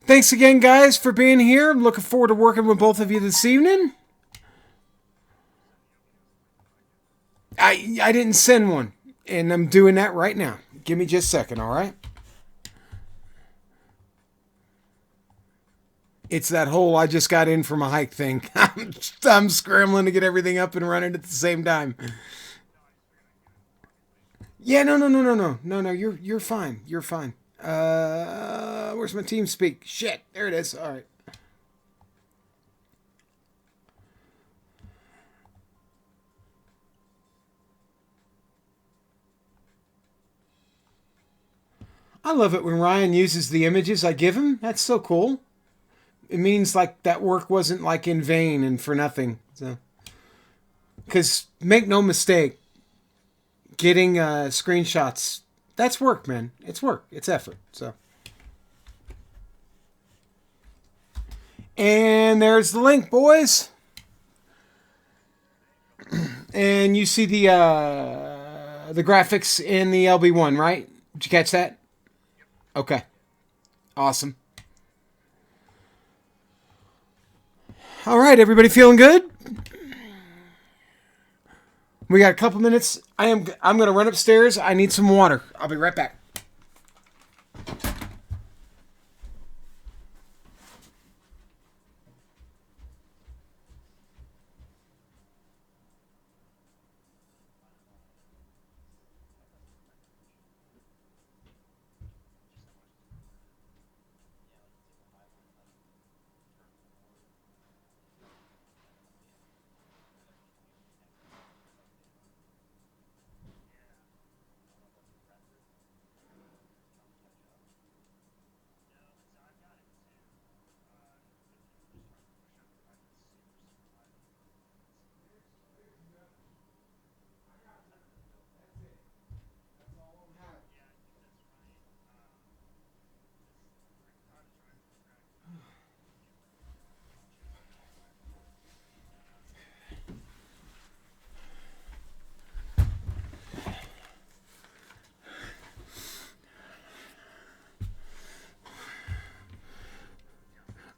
Thanks again, guys, for being here. I'm looking forward to working with both of you this evening. I didn't send one, and I'm doing that right now. Give me just a second, all right? It's that whole I just got in from a hike thing. I'm scrambling to get everything up and running at the same time. Yeah, no. You're fine. You're fine. Where's my team speak? Shit, there it is. All right. I love it when Ryan uses the images I give him. That's so cool. It means like that work wasn't like in vain and for nothing. So, because make no mistake, getting screenshots, that's work, man. It's work. It's effort. So, and there's the link, boys. And you see the graphics in the LB1, right? Did you catch that? Okay. Awesome. All right, everybody feeling good? We got a couple minutes. I'm going to run upstairs. I need some water. I'll be right back.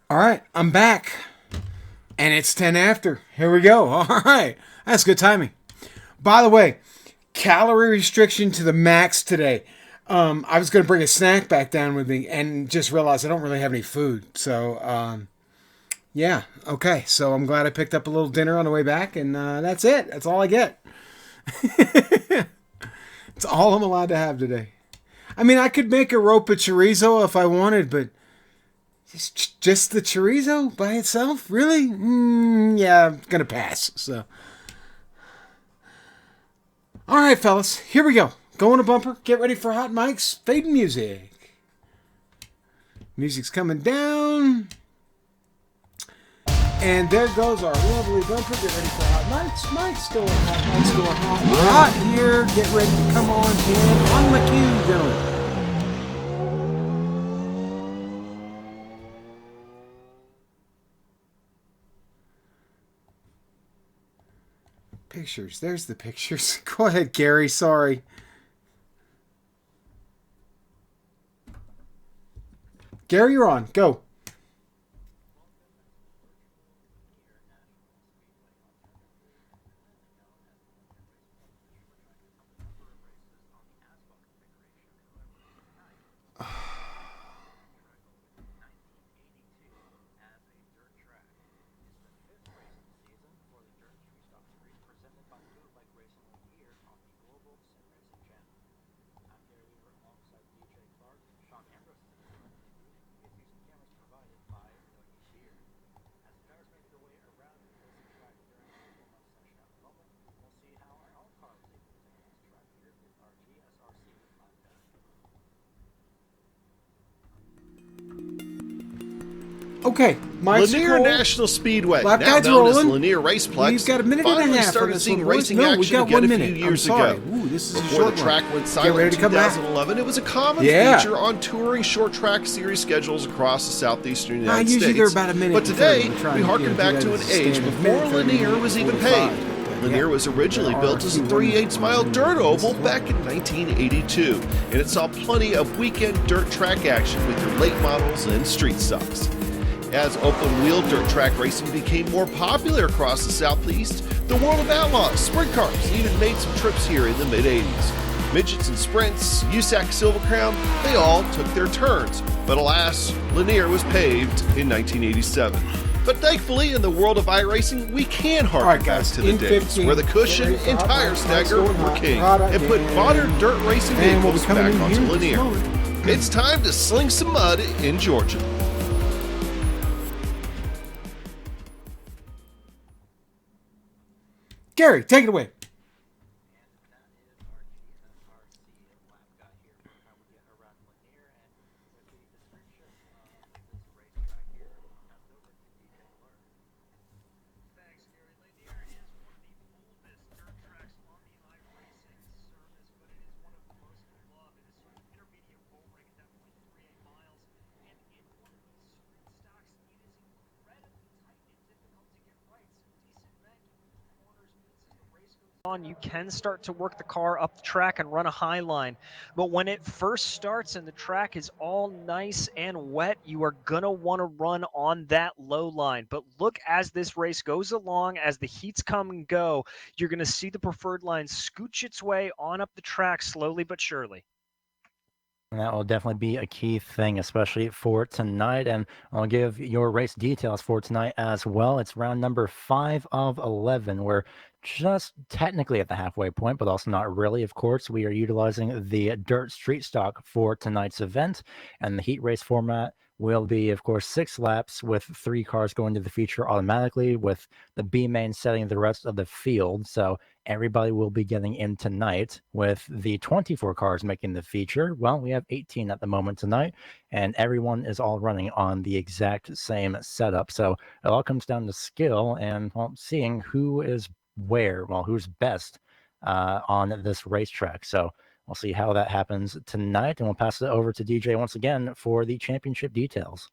All right, I'm back. And it's 10 after. Here we go. All right. That's good timing. By the way, calorie restriction to the max today. I was going to bring a snack back down with me and just realized I don't really have any food. So, yeah. Okay. So I'm glad I picked up a little dinner on the way back. And that's it. That's all I get. It's all I'm allowed to have today. I mean, I could make a rope of chorizo if I wanted, but just the chorizo by itself? Really? Yeah, I'm going to pass. So, all right, fellas. Here we go. Go on a bumper. Get ready for hot mics. Fading music. Music's coming down. And there goes our lovely bumper. Get ready for hot mics. Mics going hot. Mics going hot. Hot here. Get ready to come on in. On the cue, gentlemen. Pictures. There's the pictures. Go ahead, Gary. Sorry. Gary, you're on. Go. Okay, Lanier National Speedway, Lap now guides known as rolling. Lanier Raceplex, We've got a minute and a finally half started on this seeing one, boys. racing No, we action got again 1 a minute. few years I'm sorry. ago. Ooh, this is a Before short the track one. went Get silent ready in to come back. 2011, it was a common Yeah. feature on touring short track series schedules across the southeastern United Usually States. they're about a minute. But today, before we try harken and back do to that an as age standard. before Minute, 30 Lanier minutes, was even 45, paved. Lanier was originally built as a 3/8-mile dirt oval back in 1982, and it saw plenty of weekend dirt track action with your late models and street stocks. As open-wheel dirt track racing became more popular across the Southeast, the World of Outlaws, sprint cars even made some trips here in the mid-80s. Midgets and sprints, USAC Silver Crown, they all took their turns, but alas, Lanier was paved in 1987. But thankfully, in the world of iRacing, we can harken back to the days where the cushion and tire stagger were king and put modern dirt racing vehicles back onto Lanier. It's time to sling some mud in Georgia. Gary, take it away. You can start to work the car up the track and run a high line. But when it first starts and the track is all nice and wet, you are going to want to run on that low line. But look, as this race goes along, as the heats come and go, you're going to see the preferred line scooch its way on up the track slowly but surely. And that will definitely be a key thing, especially for tonight. And I'll give your race details for tonight as well. It's round number 5 of 11. We're just technically at the halfway point, but also not really. Of course, we are utilizing the dirt street stock for tonight's event, and the heat race format will be, of course, 6 laps with 3 cars going to the feature automatically, with the B main setting the rest of the field. So everybody will be getting in tonight, with the 24 cars making the feature. Well, we have 18 at the moment tonight, and everyone is all running on the exact same setup. So it all comes down to skill and, well, seeing who is where, well, who's best on this racetrack. So we'll see how that happens tonight, and we'll pass it over to DJ once again for the championship details.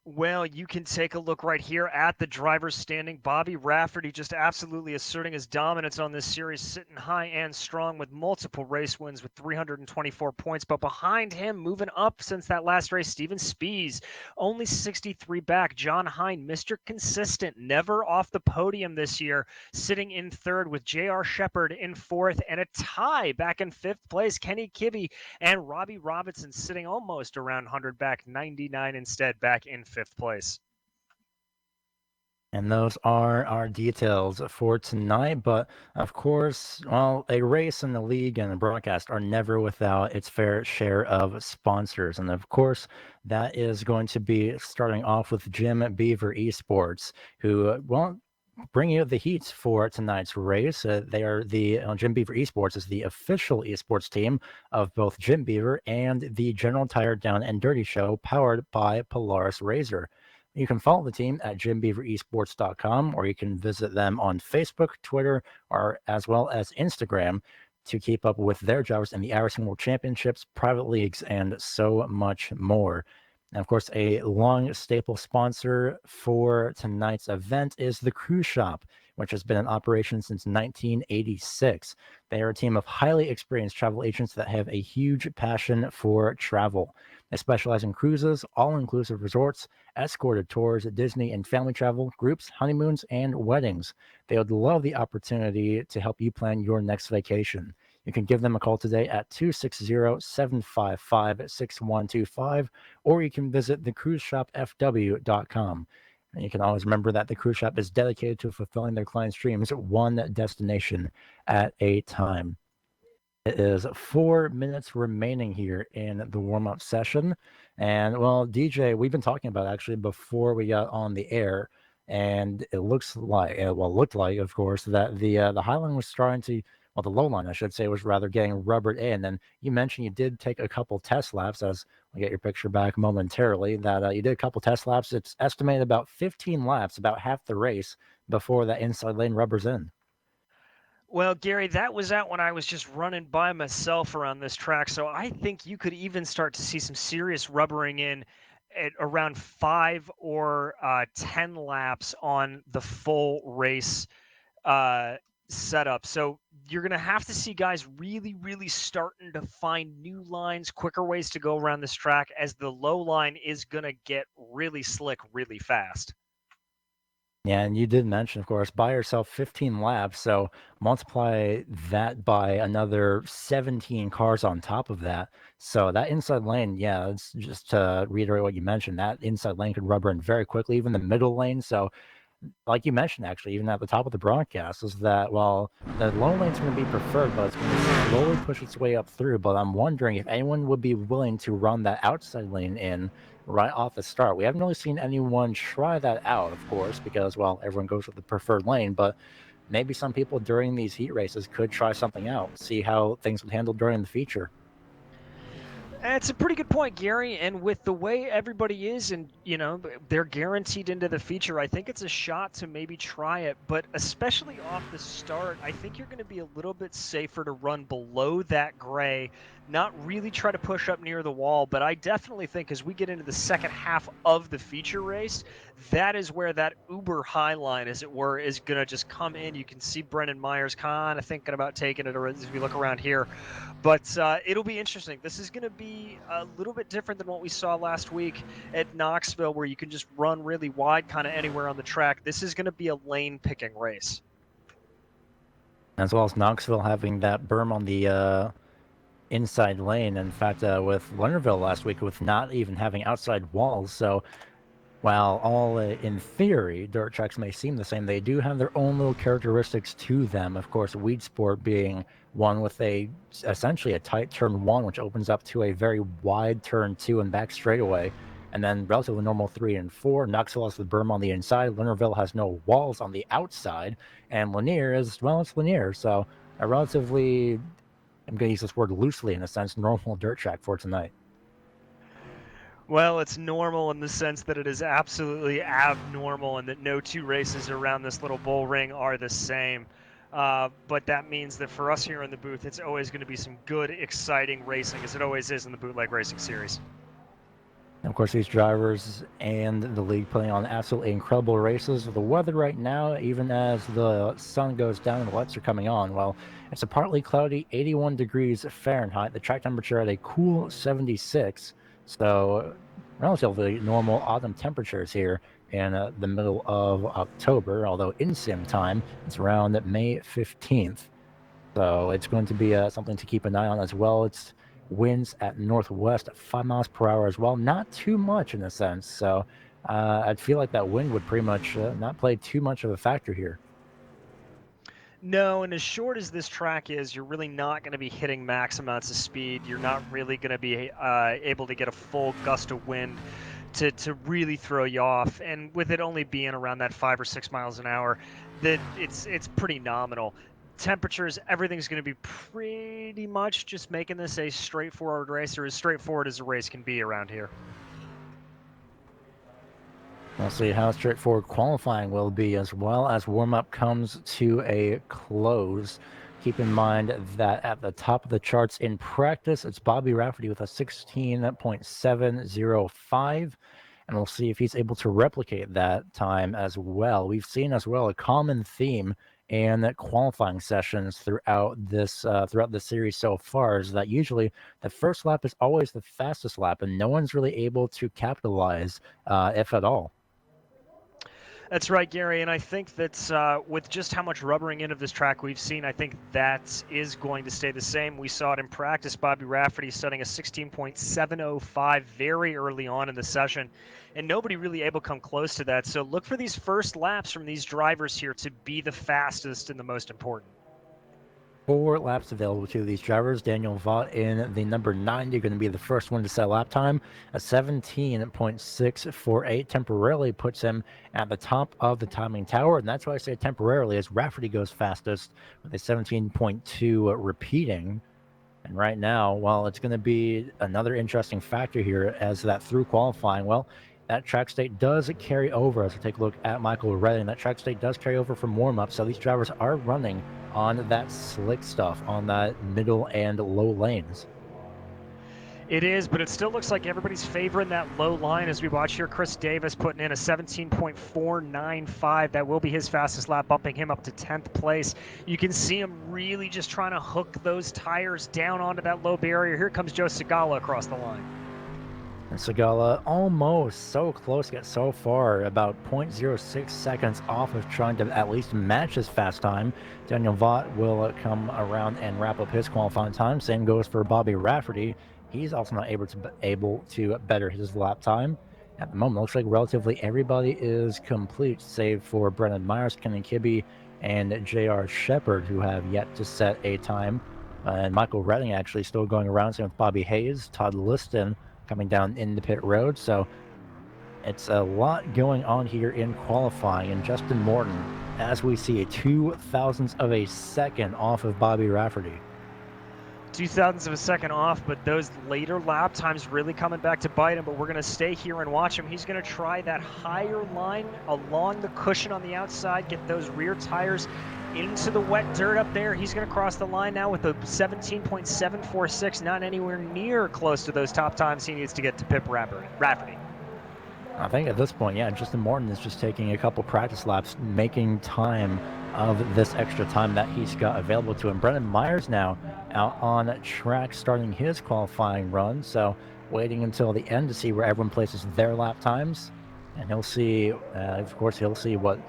Well, you can take a look right here at the driver's standing. Bobby Rafferty just absolutely asserting his dominance on this series, sitting high and strong with multiple race wins with 324 points. But behind him, moving up since that last race, Steven Spies, only 63 back. John Hine, Mr. Consistent, never off the podium this year, sitting in third with J.R. Shepard in fourth, and a tie back in fifth place. Kenny Kibbe and Robbie Robinson sitting almost around 100 back, 99 instead back in fifth place. And those are our details for tonight. But of course, well, a race and the league and the broadcast are never without its fair share of sponsors. And of course, that is going to be starting off with Jim Beaver eSports, who, well, bring you the heats for tonight's race. They are the Jim Beaver Esports is the official esports team of both Jim Beaver and the General Tire Down and Dirty Show, powered by Polaris Razor. You can follow the team at jimbeaveresports.com, or you can visit them on Facebook, Twitter, or as well as Instagram to keep up with their drivers in the iRacing World Championships, private leagues, and so much more. And of course, a long staple sponsor for tonight's event is the Cruise Shop, which has been in operation since 1986. They are a team of highly experienced travel agents that have a huge passion for travel. They specialize in cruises, all-inclusive resorts, escorted tours, Disney and family travel, groups, honeymoons, and weddings. They would love the opportunity to help you plan your next vacation. You can give them a call today at 260-755-6125, or you can visit thecruiseshopfw.com. And you can always remember that the Cruise Shop is dedicated to fulfilling their clients' dreams one destination at a time. It is 4 minutes remaining here in the warm-up session. And, well, DJ, we've been talking about actually before we got on the air, and it looks like, looked like, of course, that the Highline was starting to, well, the low line, I should say, was rather getting rubbered in. And you mentioned you did take a couple test laps, as I'll get your picture back momentarily, that you did a couple test laps. It's estimated about 15 laps, about half the race, before that inside lane rubbers in. Well, Gary, that was out when I was just running by myself around this track. So I think you could even start to see some serious rubbering in at around 5 or 10 laps on the full race setup. So you're going to have to see guys really, really starting to find new lines, quicker ways to go around this track, as the low line is going to get really slick really fast. Yeah, and you did mention, of course, buy yourself 15 laps, so multiply that by another 17 cars on top of that. So that inside lane, yeah, it's just to reiterate what you mentioned, that inside lane could rubber in very quickly, even the middle lane. So like you mentioned, actually, even at the top of the broadcast, is that, well, the low lane's going to be preferred, but it's going to slowly push its way up through. But I'm wondering if anyone would be willing to run that outside lane in right off the start. We haven't really seen anyone try that out, of course, because, well, everyone goes with the preferred lane. But maybe some people during these heat races could try something out, see how things would handle during the feature. It's a pretty good point, Gary. And with the way everybody is, and they're guaranteed into the feature, I think it's a shot to maybe try it. But especially off the start, I think you're going to be a little bit safer to run below that gray, not really try to push up near the wall. But I definitely think as we get into the second half of the feature race, that is where that uber high line, as it were, is going to just come in. You can see Brendan Myers kind of thinking about taking it as we look around here. But it'll be interesting. This is going to be a little bit different than what we saw last week at Knoxville, where you can just run really wide kind of anywhere on the track. This is going to be a lane-picking race. As well as Knoxville having that berm on the inside lane. In fact, with Lernerville last week, with not even having outside walls. So while all in theory dirt tracks may seem the same, they do have their own little characteristics to them. Of course, Weed Sport being one with essentially a tight turn 1, which opens up to a very wide turn 2 and back straightaway, and then relatively normal 3 and 4. Knoxville has the berm on the inside. Lernerville has no walls on the outside, and Lanier is, well, it's Lanier, so a relatively, I'm going to use this word loosely in a sense, normal dirt track for tonight. Well, it's normal in the sense that it is absolutely abnormal and that no two races around this little bull ring are the same. But that means that for us here in the booth, it's always going to be some good, exciting racing, as it always is in the Bootleg Racing Series. And of course, these drivers and the league putting on absolutely incredible races. The weather right now, even as the sun goes down and the lights are coming on, well, it's a partly cloudy 81 degrees Fahrenheit. The track temperature at a cool 76. So relatively normal autumn temperatures here in the middle of October, although in sim time, it's around May 15th. So it's going to be something to keep an eye on as well. It's winds at northwest at 5 miles per hour as well. Not too much in a sense. So I'd feel like that wind would pretty much not play too much of a factor here. No, and as short as this track is, you're really not going to be hitting max amounts of speed. You're not really going to be able to get a full gust of wind to really throw you off. And with it only being around that 5 or 6 miles an hour, that it's pretty nominal. Temperatures, everything's going to be pretty much just making this a straightforward race, or as straightforward as a race can be around here. We'll see how straightforward qualifying will be as well as warm-up comes to a close. Keep in mind that at the top of the charts in practice, it's Bobby Rafferty with a 16.705, and we'll see if he's able to replicate that time as well. We've seen as well a common theme in qualifying sessions throughout this series so far is that usually the first lap is always the fastest lap, and no one's really able to capitalize, if at all. That's right, Gary, and I think that with just how much rubbering in of this track we've seen, I think that is going to stay the same. We saw it in practice. Bobby Rafferty setting a 16.705 very early on in the session, and nobody really able to come close to that. So look for these first laps from these drivers here to be the fastest and the most important. 4 laps available to these drivers. Daniel Vaught in the number 90 going to be the first one to set lap time. A 17.648 temporarily puts him at the top of the timing tower, and that's why I say temporarily, as Rafferty goes fastest with a 17.2 repeating. And right now, well, it's going to be another interesting factor here as that through qualifying, well, that track state does carry over. As we take a look at Michael Redding, that track state does carry over from warm-up, so these drivers are running on that slick stuff on that middle and low lanes. It is, but it still looks like everybody's favoring that low line as we watch here. Chris Davis putting in a 17.495. That will be his fastest lap, bumping him up to 10th place. You can see him really just trying to hook those tires down onto that low barrier. Here comes Joe Segala across the line. And Segala almost so close, yet so far, about 0.06 seconds off of trying to at least match his fast time. Daniel Vaught will come around and wrap up his qualifying time. Same goes for Bobby Rafferty. He's also not able to better his lap time. At the moment, looks like relatively everybody is complete, save for Brennan Myers, Kenny Kibbe, and J.R. Shepard, who have yet to set a time. And Michael Redding actually still going around, same with Bobby Hayes, Todd Liston coming down in the pit road. So it's a lot going on here in qualifying. And Justin Morton, as we see, a 0.02 of a second off of Bobby Rafferty. 0.02 of a second off, but those later lap times really coming back to bite him. But we're going to stay here and watch him. He's going to try that higher line along the cushion on the outside, get those rear tires into the wet dirt up there. He's going to cross the line now with a 17.746, not anywhere near close to those top times he needs to get to Pip Rafferty. I think at this point, yeah, Justin Morton is just taking a couple practice laps, making time of this extra time that he's got available to him. Brennan Myers now out on track, starting his qualifying run. So waiting until the end to see where everyone places their lap times. And he'll see, of course, he'll see what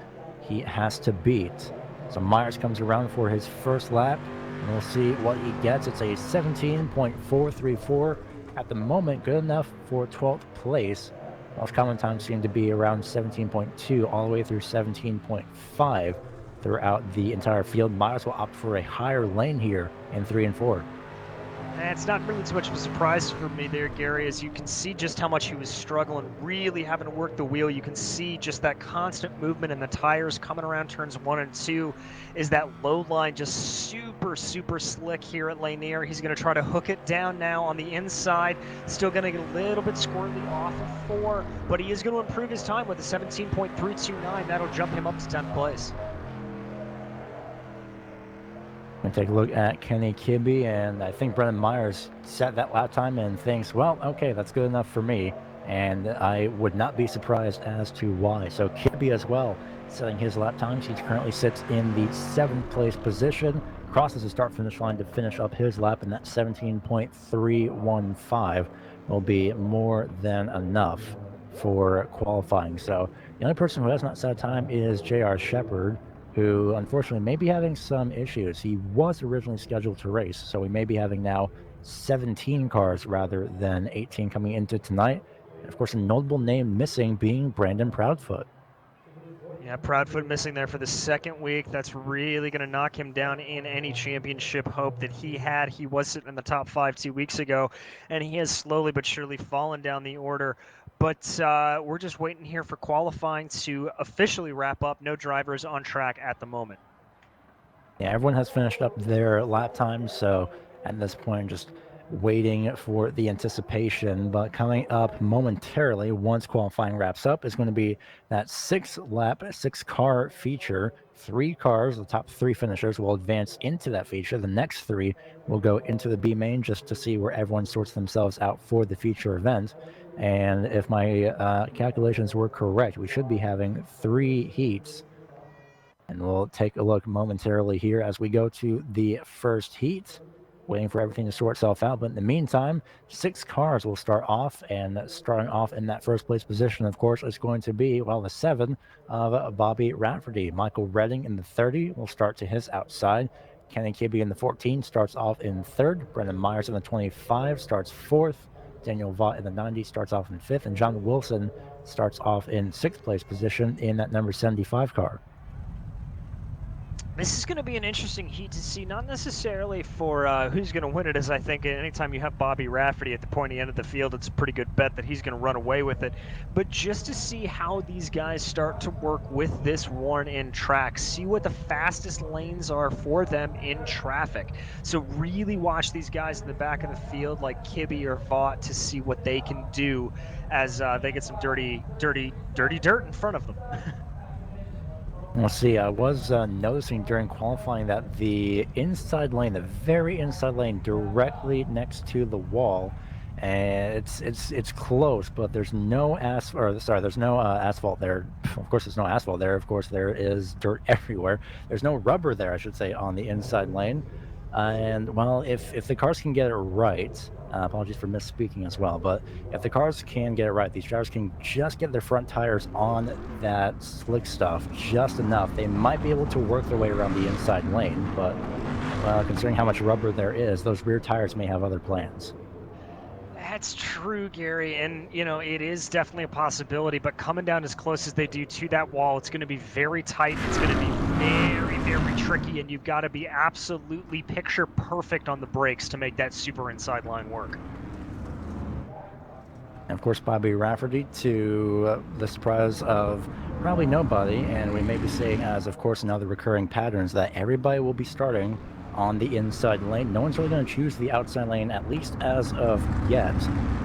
he has to beat. So Myers comes around for his first lap, and we'll see what he gets. It's a 17.434 at the moment, good enough for 12th place. Most common times seem to be around 17.2 all the way through 17.5 throughout the entire field. Myers will opt for a higher lane here in 3 and 4. It's not really too much of a surprise for me there, Gary, as you can see just how much he was struggling, really having to work the wheel. You can see just that constant movement in the tires coming around turns 1 and 2. Is that low line just super, super slick here at Lanier. He's going to try to hook it down now on the inside. Still going to get a little bit squirrely off of 4, but he is going to improve his time with a 17.329. That'll jump him up to 10th place. We'll take a look at Kenny Kibbe, and I think Brennan Myers set that lap time and thinks, well, okay, that's good enough for me. And I would not be surprised as to why. So Kibbe as well, setting his lap times. He currently sits in the 7th place position, crosses the start-finish line to finish up his lap, and that 17.315 will be more than enough for qualifying. So the only person who has not set a time is J.R. Shepard, who unfortunately may be having some issues. He was originally scheduled to race, so we may be having now 17 cars rather than 18 coming into tonight. And of course, a notable name missing being Brandon Proudfoot. Yeah, Proudfoot missing there for the 2nd week. That's really going to knock him down in any championship hope that he had. He was sitting in the top 5 2 weeks ago, and he has slowly but surely fallen down the order. But we're just waiting here for qualifying to officially wrap up. No drivers on track at the moment. Yeah, everyone has finished up their lap times, so at this point, just waiting for the anticipation. But coming up momentarily, once qualifying wraps up, is going to be that 6-car feature. 3 cars, the top 3 finishers, will advance into that feature. The next 3 will go into the B main just to see where everyone sorts themselves out for the feature event. And if my calculations were correct, we should be having 3 heats. And we'll take a look momentarily here as we go to the first heat, waiting for everything to sort itself out. But in the meantime, 6 cars will start off, and starting off in that first place position, of course, is going to be, well, the 7 of Bobby Rafferty. Michael Redding in the 30 will start to his outside. Kenny Kibbe in the 14 starts off in 3rd. Brendan Myers in the 25 starts 4th. Daniel Vaught in the 90 starts off in 5th. And John Wilson starts off in 6th place position in that number 75 car. This is going to be an interesting heat to see, not necessarily for who's going to win it, as I think anytime you have Bobby Rafferty at the pointy end of the field, it's a pretty good bet that he's going to run away with it. But just to see how these guys start to work with this worn-in track, see what the fastest lanes are for them in traffic. So really watch these guys in the back of the field like Kibbe or Vaught to see what they can do as they get some dirty dirt in front of them. We'll see. I was noticing during qualifying that the inside lane, the very inside lane directly next to the wall, and it's close, but there's no there's no asphalt there. Of course, there's no asphalt there. Of course, there is dirt everywhere. There's no rubber there, I should say, on the inside lane. And well, if the cars can get it right, apologies for misspeaking as well, but if the cars can get it right, these drivers can just get their front tires on that slick stuff just enough. They might be able to work their way around the inside lane, but considering how much rubber there is, those rear tires may have other plans. That's true, Gary, and it is definitely a possibility, but coming down as close as they do to that wall, it's going to be very tight. It's going to be very, very tricky, and you've got to be absolutely picture perfect on the brakes to make that super inside line work. And of course, Bobby Rafferty, to the surprise of probably nobody, and we may be seeing as, of course, another recurring patterns that everybody will be starting on the inside lane. No one's really going to choose the outside lane, at least as of yet.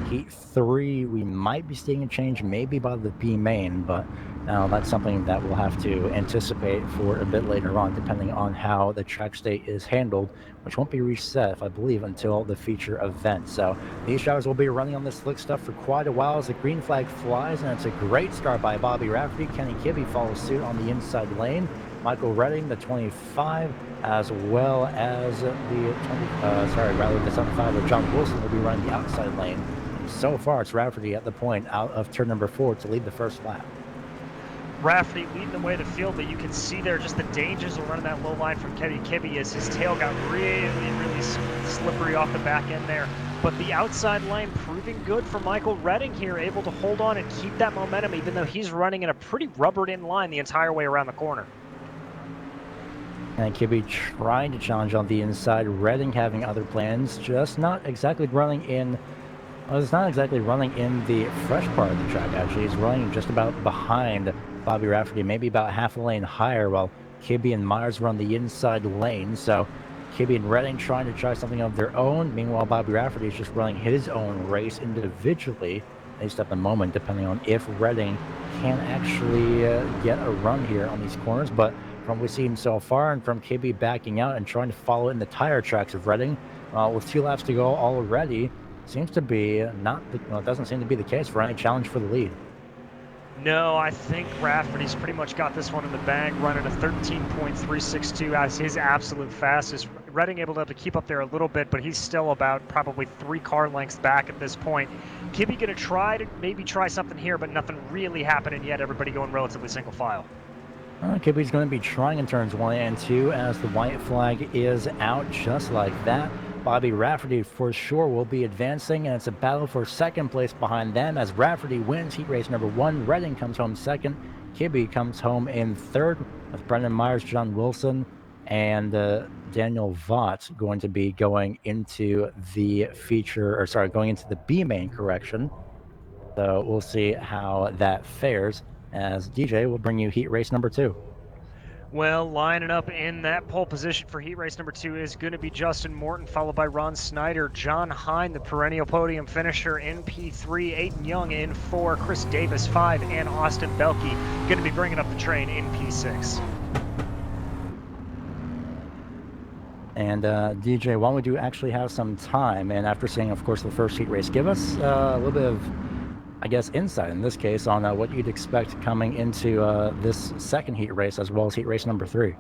Heat 3, we might be seeing a change maybe by the B main, but now that's something that we'll have to anticipate for a bit later on, depending on how the track state is handled, which won't be reset, if I believe, until the feature event. So these drivers will be running on this slick stuff for quite a while as the green flag flies, and it's a great start by Bobby Rafferty. Kenny Kibbe follows suit on the inside lane. Michael Redding, the 25, as well as the 75 of John Wilson will be running the outside lane. And so far, it's Rafferty at the point out of turn number 4 to lead the first lap. Rafferty leading the way to field, but you can see there just the dangers of running that low line from Kenny Kibbe as his tail got really, really slippery off the back end there. But the outside line proving good for Michael Redding here, able to hold on and keep that momentum, even though he's running in a pretty rubbered-in line the entire way around the corner. And Kibbe trying to challenge on the inside. Redding having other plans, just not exactly running in. Well, it's not exactly running in the fresh part of the track, actually. He's running just about behind Bobby Rafferty, maybe about half a lane higher, while Kibbe and Myers run the inside lane. So Kibbe and Redding trying to try something of their own. Meanwhile, Bobby Rafferty is just running his own race individually, at least at the moment, depending on if Redding can actually get a run here on these corners. But from what we've seen so far, and from Kibbe backing out and trying to follow in the tire tracks of Redding, with 2 laps to go already, seems to be it doesn't seem to be the case for any challenge for the lead. No, I think Rafferty's pretty much got this one in the bag, running a 13.362 as his absolute fastest. Redding able to keep up there a little bit, but he's still about probably 3 car lengths back at this point. Kibbe going to maybe try something here, but nothing really happening yet. Everybody going relatively single file. Kibbe's going to be trying in turns 1 and 2 as the white flag is out just like that. Bobby Rafferty for sure will be advancing, and it's a battle for second place behind them as Rafferty wins heat race number 1. Redding comes home second. Kibbe comes home in third, with Brendan Myers, John Wilson, and Daniel Vaught going to be going into the going into the B main correction. So we'll see how that fares, as DJ will bring you heat race number 2. Well, lining up in that pole position for heat race number 2 is going to be Justin Morton, followed by Ron Snyder, John Hine, the perennial podium finisher in P3, Aiden Young in 4, Chris Davis 5, and Austin Belke going to be bringing up the train in P6. And DJ, while we do actually have some time, and after seeing, of course, the first heat race, give us a little bit of, I guess, insight in this case on what you'd expect coming into this second heat race, as well as heat race number 3.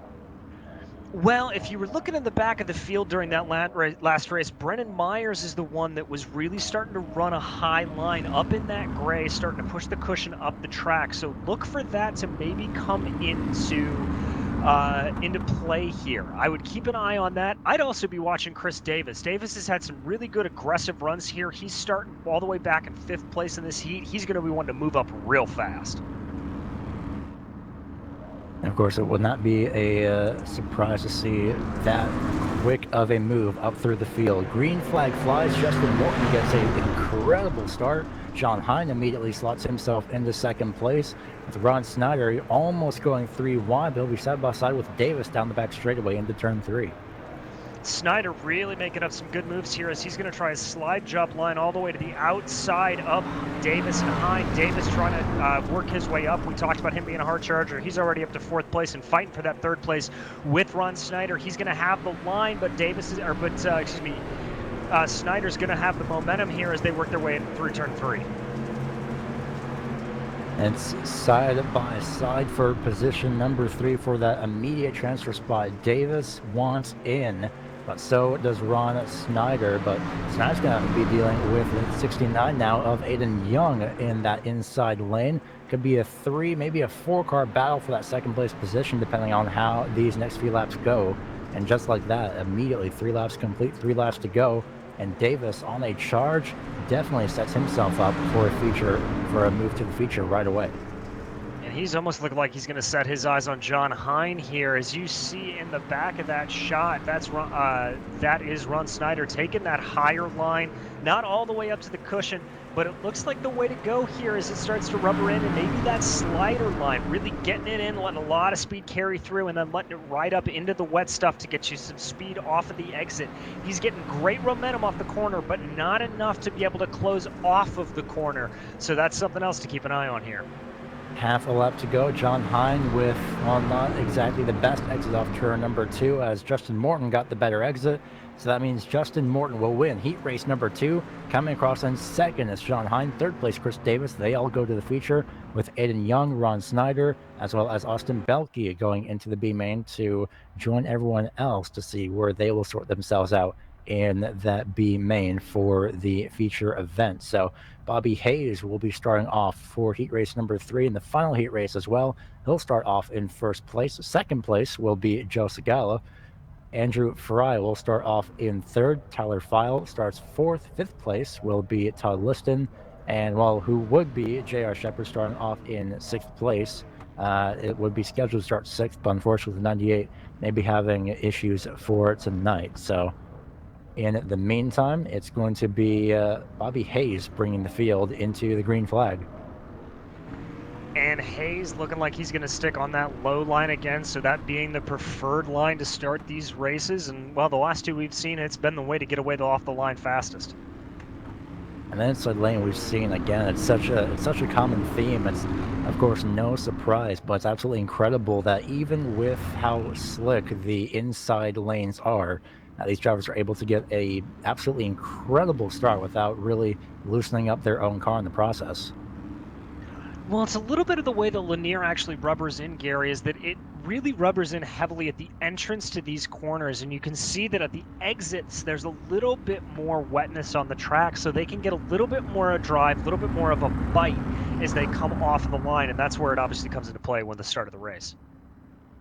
Well, if you were looking in the back of the field during that last race, Brennan Myers is the one that was really starting to run a high line up in that gray, starting to push the cushion up the track. So look for that to maybe come into play here. I would keep an eye on that. I'd also be watching Chris Davis. Davis has had some really good aggressive runs here. He's starting all the way back in 5th place in this heat. He's going to be one to move up real fast. And of course, it would not be a surprise to see that quick of a move up through the field. Green flag flies. Justin Morton gets an incredible start. John Hine immediately slots himself into 2nd place. With Ron Snyder almost going 3 wide, they'll be side by side with Davis down the back straightaway into turn 3. Snyder really making up some good moves here as he's going to try a slide jump line all the way to the outside of Davis and Hine. Davis trying to work his way up. We talked about him being a hard charger. He's already up to 4th place and fighting for that 3rd place with Ron Snyder. He's going to have the line, but Snyder's going to have the momentum here as they work their way through turn 3. It's side by side for position number 3 for that immediate transfer spot. Davis wants in, but so does Ron Snyder. But Snyder's going to be dealing with 69 now of Aiden Young in that inside lane. Could be a 3, maybe a 4-car battle for that second place position, depending on how these next few laps go. And just like that, immediately 3 laps complete, 3 laps to go. And Davis on a charge definitely sets himself up for a move to the feature right away. And he's almost looking like he's going to set his eyes on John Hine here. As you see in the back of that shot, that is Ron Snyder taking that higher line, not all the way up to the cushion, but it looks like the way to go here is it starts to rubber in, and maybe that slider line, really getting it in, letting a lot of speed carry through, and then letting it right up into the wet stuff to get you some speed off of the exit. He's getting great momentum off the corner, but not enough to be able to close off of the corner. So that's something else to keep an eye on here. Half a lap to go. John Hine with, well, not exactly the best exit off turn number 2, as Justin Morton got the better exit. So that means Justin Morton will win heat race number 2. Coming across in second is John Hine. Third place, Chris Davis. They all go to the feature with Aiden Young, Ron Snyder, as well as Austin Belke going into the B main to join everyone else to see where they will sort themselves out in that B main for the feature event. So Bobby Hayes will be starting off for heat race number 3 in the final heat race as well. He'll start off in first place. Second place will be Joe Segala. Andrew Fry will start off in third. Tyler File starts fourth. Fifth place will be Todd Liston. And who would be J.R. Shepard starting off in sixth place. It would be scheduled to start sixth, but unfortunately the 98 may be having issues for tonight. So in the meantime, it's going to be Bobby Hayes bringing the field into the green flag. And Hayes looking like he's going to stick on that low line again, so that being the preferred line to start these races. And, well, the last 2 we've seen, it's been the way to get away off the line fastest. And then inside lane we've seen, again, it's such a common theme. It's, of course, no surprise, but it's absolutely incredible that even with how slick the inside lanes are, these drivers are able to get a absolutely incredible start without really loosening up their own car in the process. Well, it's a little bit of the way that Lanier actually rubbers in, Gary, is that it really rubbers in heavily at the entrance to these corners, and you can see that at the exits there's a little bit more wetness on the track, so they can get a little bit more a drive, a little bit more of a bite as they come off of the line, and that's where it obviously comes into play when the start of the race.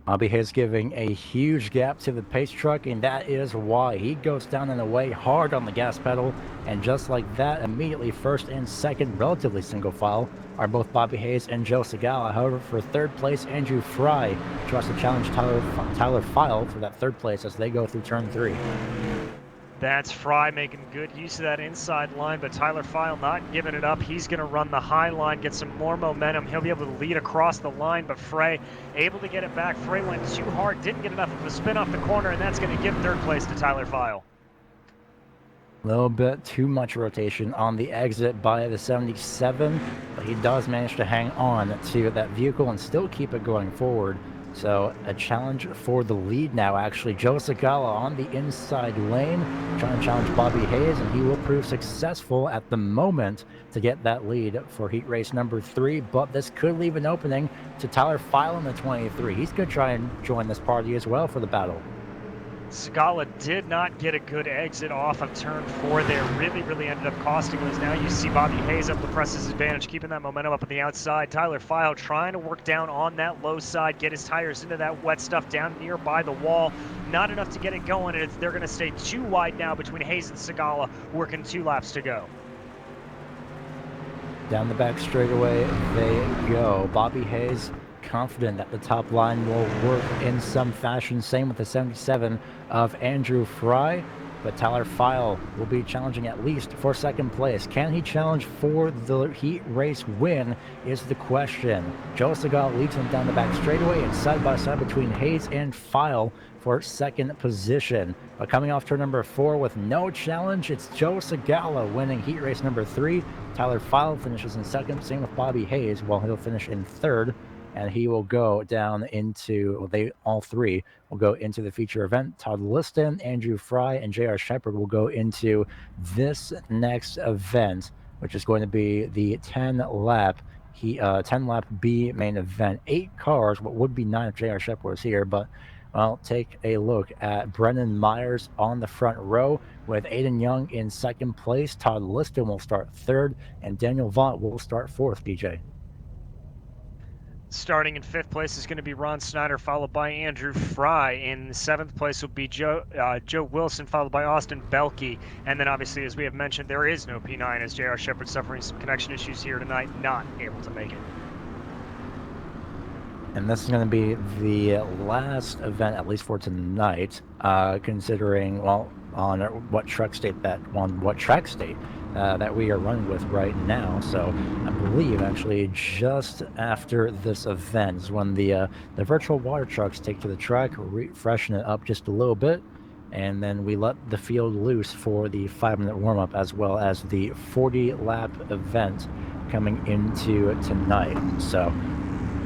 Bobby Hayes giving a huge gap to the pace truck, and that is why he goes down and away hard on the gas pedal. And just like that, immediately first and second, relatively single file, are both Bobby Hayes and Joe Segala. However, for third place, Andrew Fry tries to challenge Tyler File for that third place as they go through turn 3. That's Fry making good use of that inside line, but Tyler File not giving it up. He's going to run the high line, get some more momentum. He'll be able to lead across the line, but Frey able to get it back. Frey went too hard, didn't get enough of a spin off the corner, and that's going to give third place to Tyler File. A little bit too much rotation on the exit by the 77, but he does manage to hang on to that vehicle and still keep it going forward. So a challenge for the lead now, actually. Joe Segala on the inside lane, trying to challenge Bobby Hayes, and he will prove successful at the moment to get that lead for heat race number 3. But this could leave an opening to Tyler File in the 23. He's going to try and join this party as well for the battle. Segala did not get a good exit off of turn 4 there. Really ended up costing us. Now you see Bobby Hayes able to press his advantage, keeping that momentum up on the outside. Tyler File trying to work down on that low side, get his tires into that wet stuff down nearby the wall. Not enough to get it going, and they're going to stay too wide now between Hayes and Segala, working 2 laps to go. Down the back straightaway they go. Bobby Hayes confident that the top line will work in some fashion. Same with the 77 of Andrew Fry, but Tyler File will be challenging at least for second place. Can he challenge for the heat race win is the question. Joe Segala leads him down the back straightaway and side by side between Hayes and File for second position. But coming off turn number 4 with no challenge, it's Joe Segala winning heat race number 3. Tyler File finishes in second, same with Bobby Hayes, while he'll finish in third. and he will go down into, well, they all three will go into the feature event. Todd Liston, Andrew Fry, and J.R. Shepard will go into this next event, which is going to be the 10-lap 10-lap B main event. 8 cars, what would be 9 if J.R. Shepard was here, but well, take a look at Brennan Myers on the front row with Aiden Young in second place. Todd Liston will start third, and Daniel Vaught will start fourth, DJ. Starting in 5th place is going to be Ron Snyder, followed by Andrew Fry. In 7th place will be Joe Wilson, followed by Austin Belkey. And then obviously, as we have mentioned, there is no P9 as J.R. Shepard suffering some connection issues here tonight, not able to make it. And this is going to be the last event, at least for tonight, considering, well, on what track state that we are running with right now. So I believe actually just after this event is when the virtual water trucks take to the track, freshen it up just a little bit, and then we let the field loose for the 5-minute warm-up, as well as the 40-lap event coming into tonight. So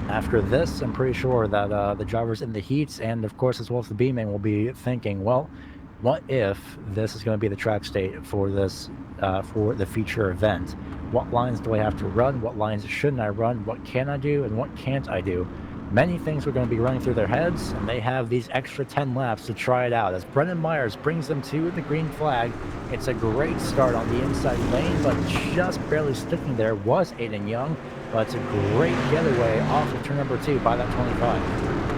after this, I'm pretty sure that the drivers in the heats, and of course as well as the B-main, will be thinking, well, what if this is going to be the track state for this for the feature event? What lines do I have to run? What lines shouldn't I run? What can I do and what can't I do? Many things are going to be running through their heads, and they have these extra 10 laps to try it out. As Brennan Myers brings them to the green flag, it's a great start on the inside lane, but just barely sticking there was Aiden Young. But it's a great getaway off of turn number 2 by that 25.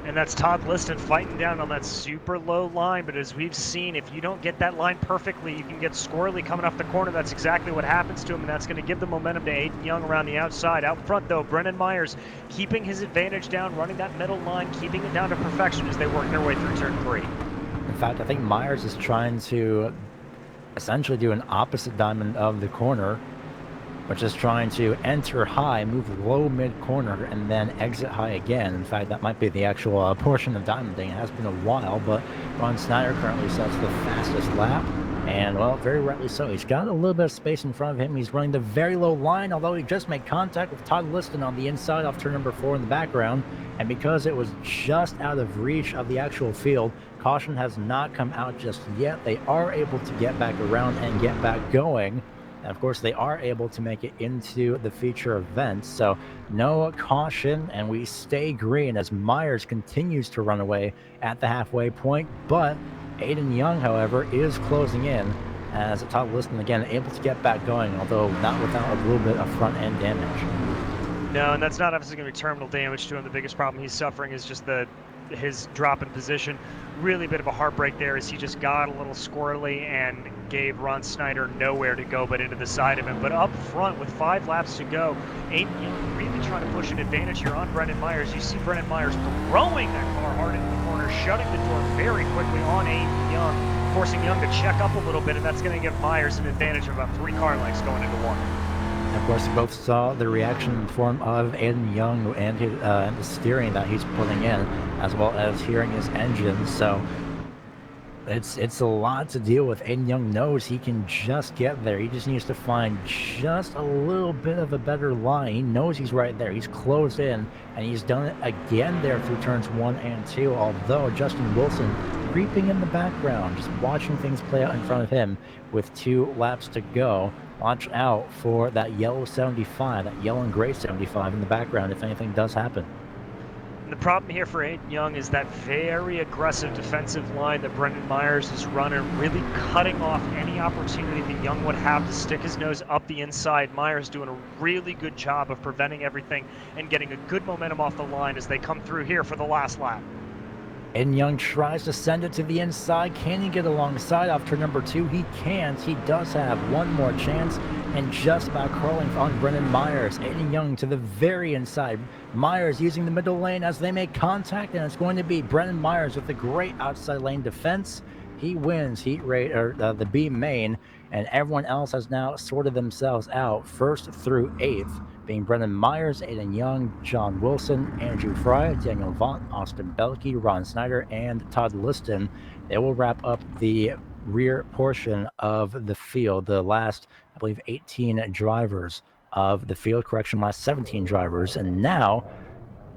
And that's Todd Liston fighting down on that super low line. But as we've seen, if you don't get that line perfectly, you can get squirrely coming off the corner. That's exactly what happens to him, and that's going to give the momentum to Aiden Young around the outside. Out front, though, Brennan Myers keeping his advantage down, running that middle line, keeping it down to perfection as they work their way through turn 3. In fact, I think Myers is trying to essentially do an opposite diamond of the corner, which is trying to enter high, move low mid-corner, and then exit high again. In fact, that might be the actual portion of diamonding. It has been a while, but Ron Snyder currently sets the fastest lap, and, well, very rightly so. He's got a little bit of space in front of him. He's running the very low line, although he just made contact with Todd Liston on the inside off turn number 4 in the background, and because it was just out of reach of the actual field, caution has not come out just yet. They are able to get back around and get back going. And of course, they are able to make it into the feature event, so no caution, and we stay green as Myers continues to run away at the halfway point. But Aiden Young, however, is closing in as Todd Liston again able to get back going, although not without a little bit of front end damage. No, and that's not obviously going to be terminal damage to him. The biggest problem he's suffering is just his drop in position. Really a bit of a heartbreak there as he just got a little squirrely and gave Ron Snyder nowhere to go but into the side of him. But up front with 5 laps to go, Aiden Young really trying to push an advantage here on Brennan Myers. You see Brennan Myers throwing that car hard into the corner, shutting the door very quickly on Aiden Young, forcing Young to check up a little bit, and that's going to give Myers an advantage of about 3 car lengths going into 1. Of course, we both saw the reaction in the form of Aiden Young and the steering that he's putting in, as well as hearing his engine. So it's a lot to deal with. Aiden Young knows he can just get there. He just needs to find just a little bit of a better line. He knows he's right there. He's closed in, and he's done it again there through turns 1 and 2, although Justin Wilson creeping in the background, just watching things play out in front of him with 2 laps to go. Watch out for that yellow 75, that yellow and gray 75 in the background if anything does happen. And the problem here for Aiden Young is that very aggressive defensive line that Brendan Myers is running, really cutting off any opportunity that Young would have to stick his nose up the inside. Myers doing a really good job of preventing everything and getting a good momentum off the line as they come through here for the last lap. Aiden Young tries to send it to the inside. Can he get alongside off turn number 2? He can't. He does have one more chance, and just about crawling on Brennan Myers. Aiden Young to the very inside. Myers using the middle lane as they make contact, and it's going to be Brennan Myers with a great outside lane defense. He wins heat rate, or the B main, and everyone else has now sorted themselves out 1st through 8th, being Brennan Myers, Aiden Young, John Wilson, Andrew Fry, Daniel Vaught, Austin Belkey, Ron Snyder, and Todd Liston. They will wrap up the rear portion of the field, the last, I believe, 18 drivers of the field, last 17 drivers. And now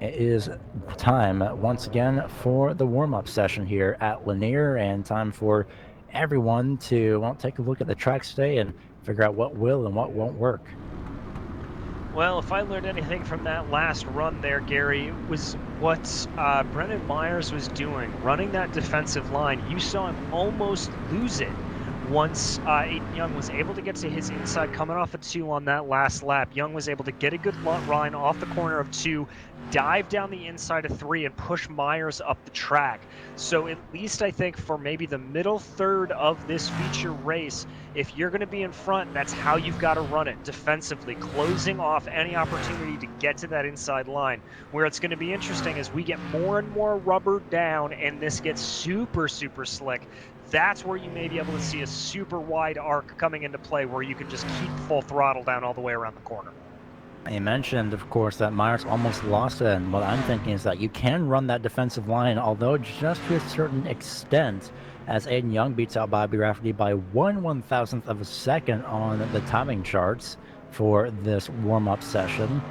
It is time once again for the warm-up session here at Lanier, and time for everyone to take a look at the track today and figure out what will and what won't work. Well, if I learned anything from that last run there, Gary, it was what Brennan Myers was doing, running that defensive line. You saw him almost lose it once Aiden Young was able to get to his inside coming off of 2 on that last lap. Young was able to get a good line off the corner of 2, dive down the inside of 3, and push Myers up the track. So at least I think for maybe the middle third of this feature race, if you're going to be in front, that's how you've got to run it defensively, closing off any opportunity to get to that inside line. Where it's going to be interesting as we get more and more rubber down and this gets super, super slick, that's where you may be able to see a super wide arc coming into play where you can just keep full throttle down all the way around the corner. You mentioned, of course, that Myers almost lost it, and what I'm thinking is that you can run that defensive line, although just to a certain extent, as Aiden Young beats out Bobby Rafferty by 1/1000th of a second on the timing charts for this warm-up session.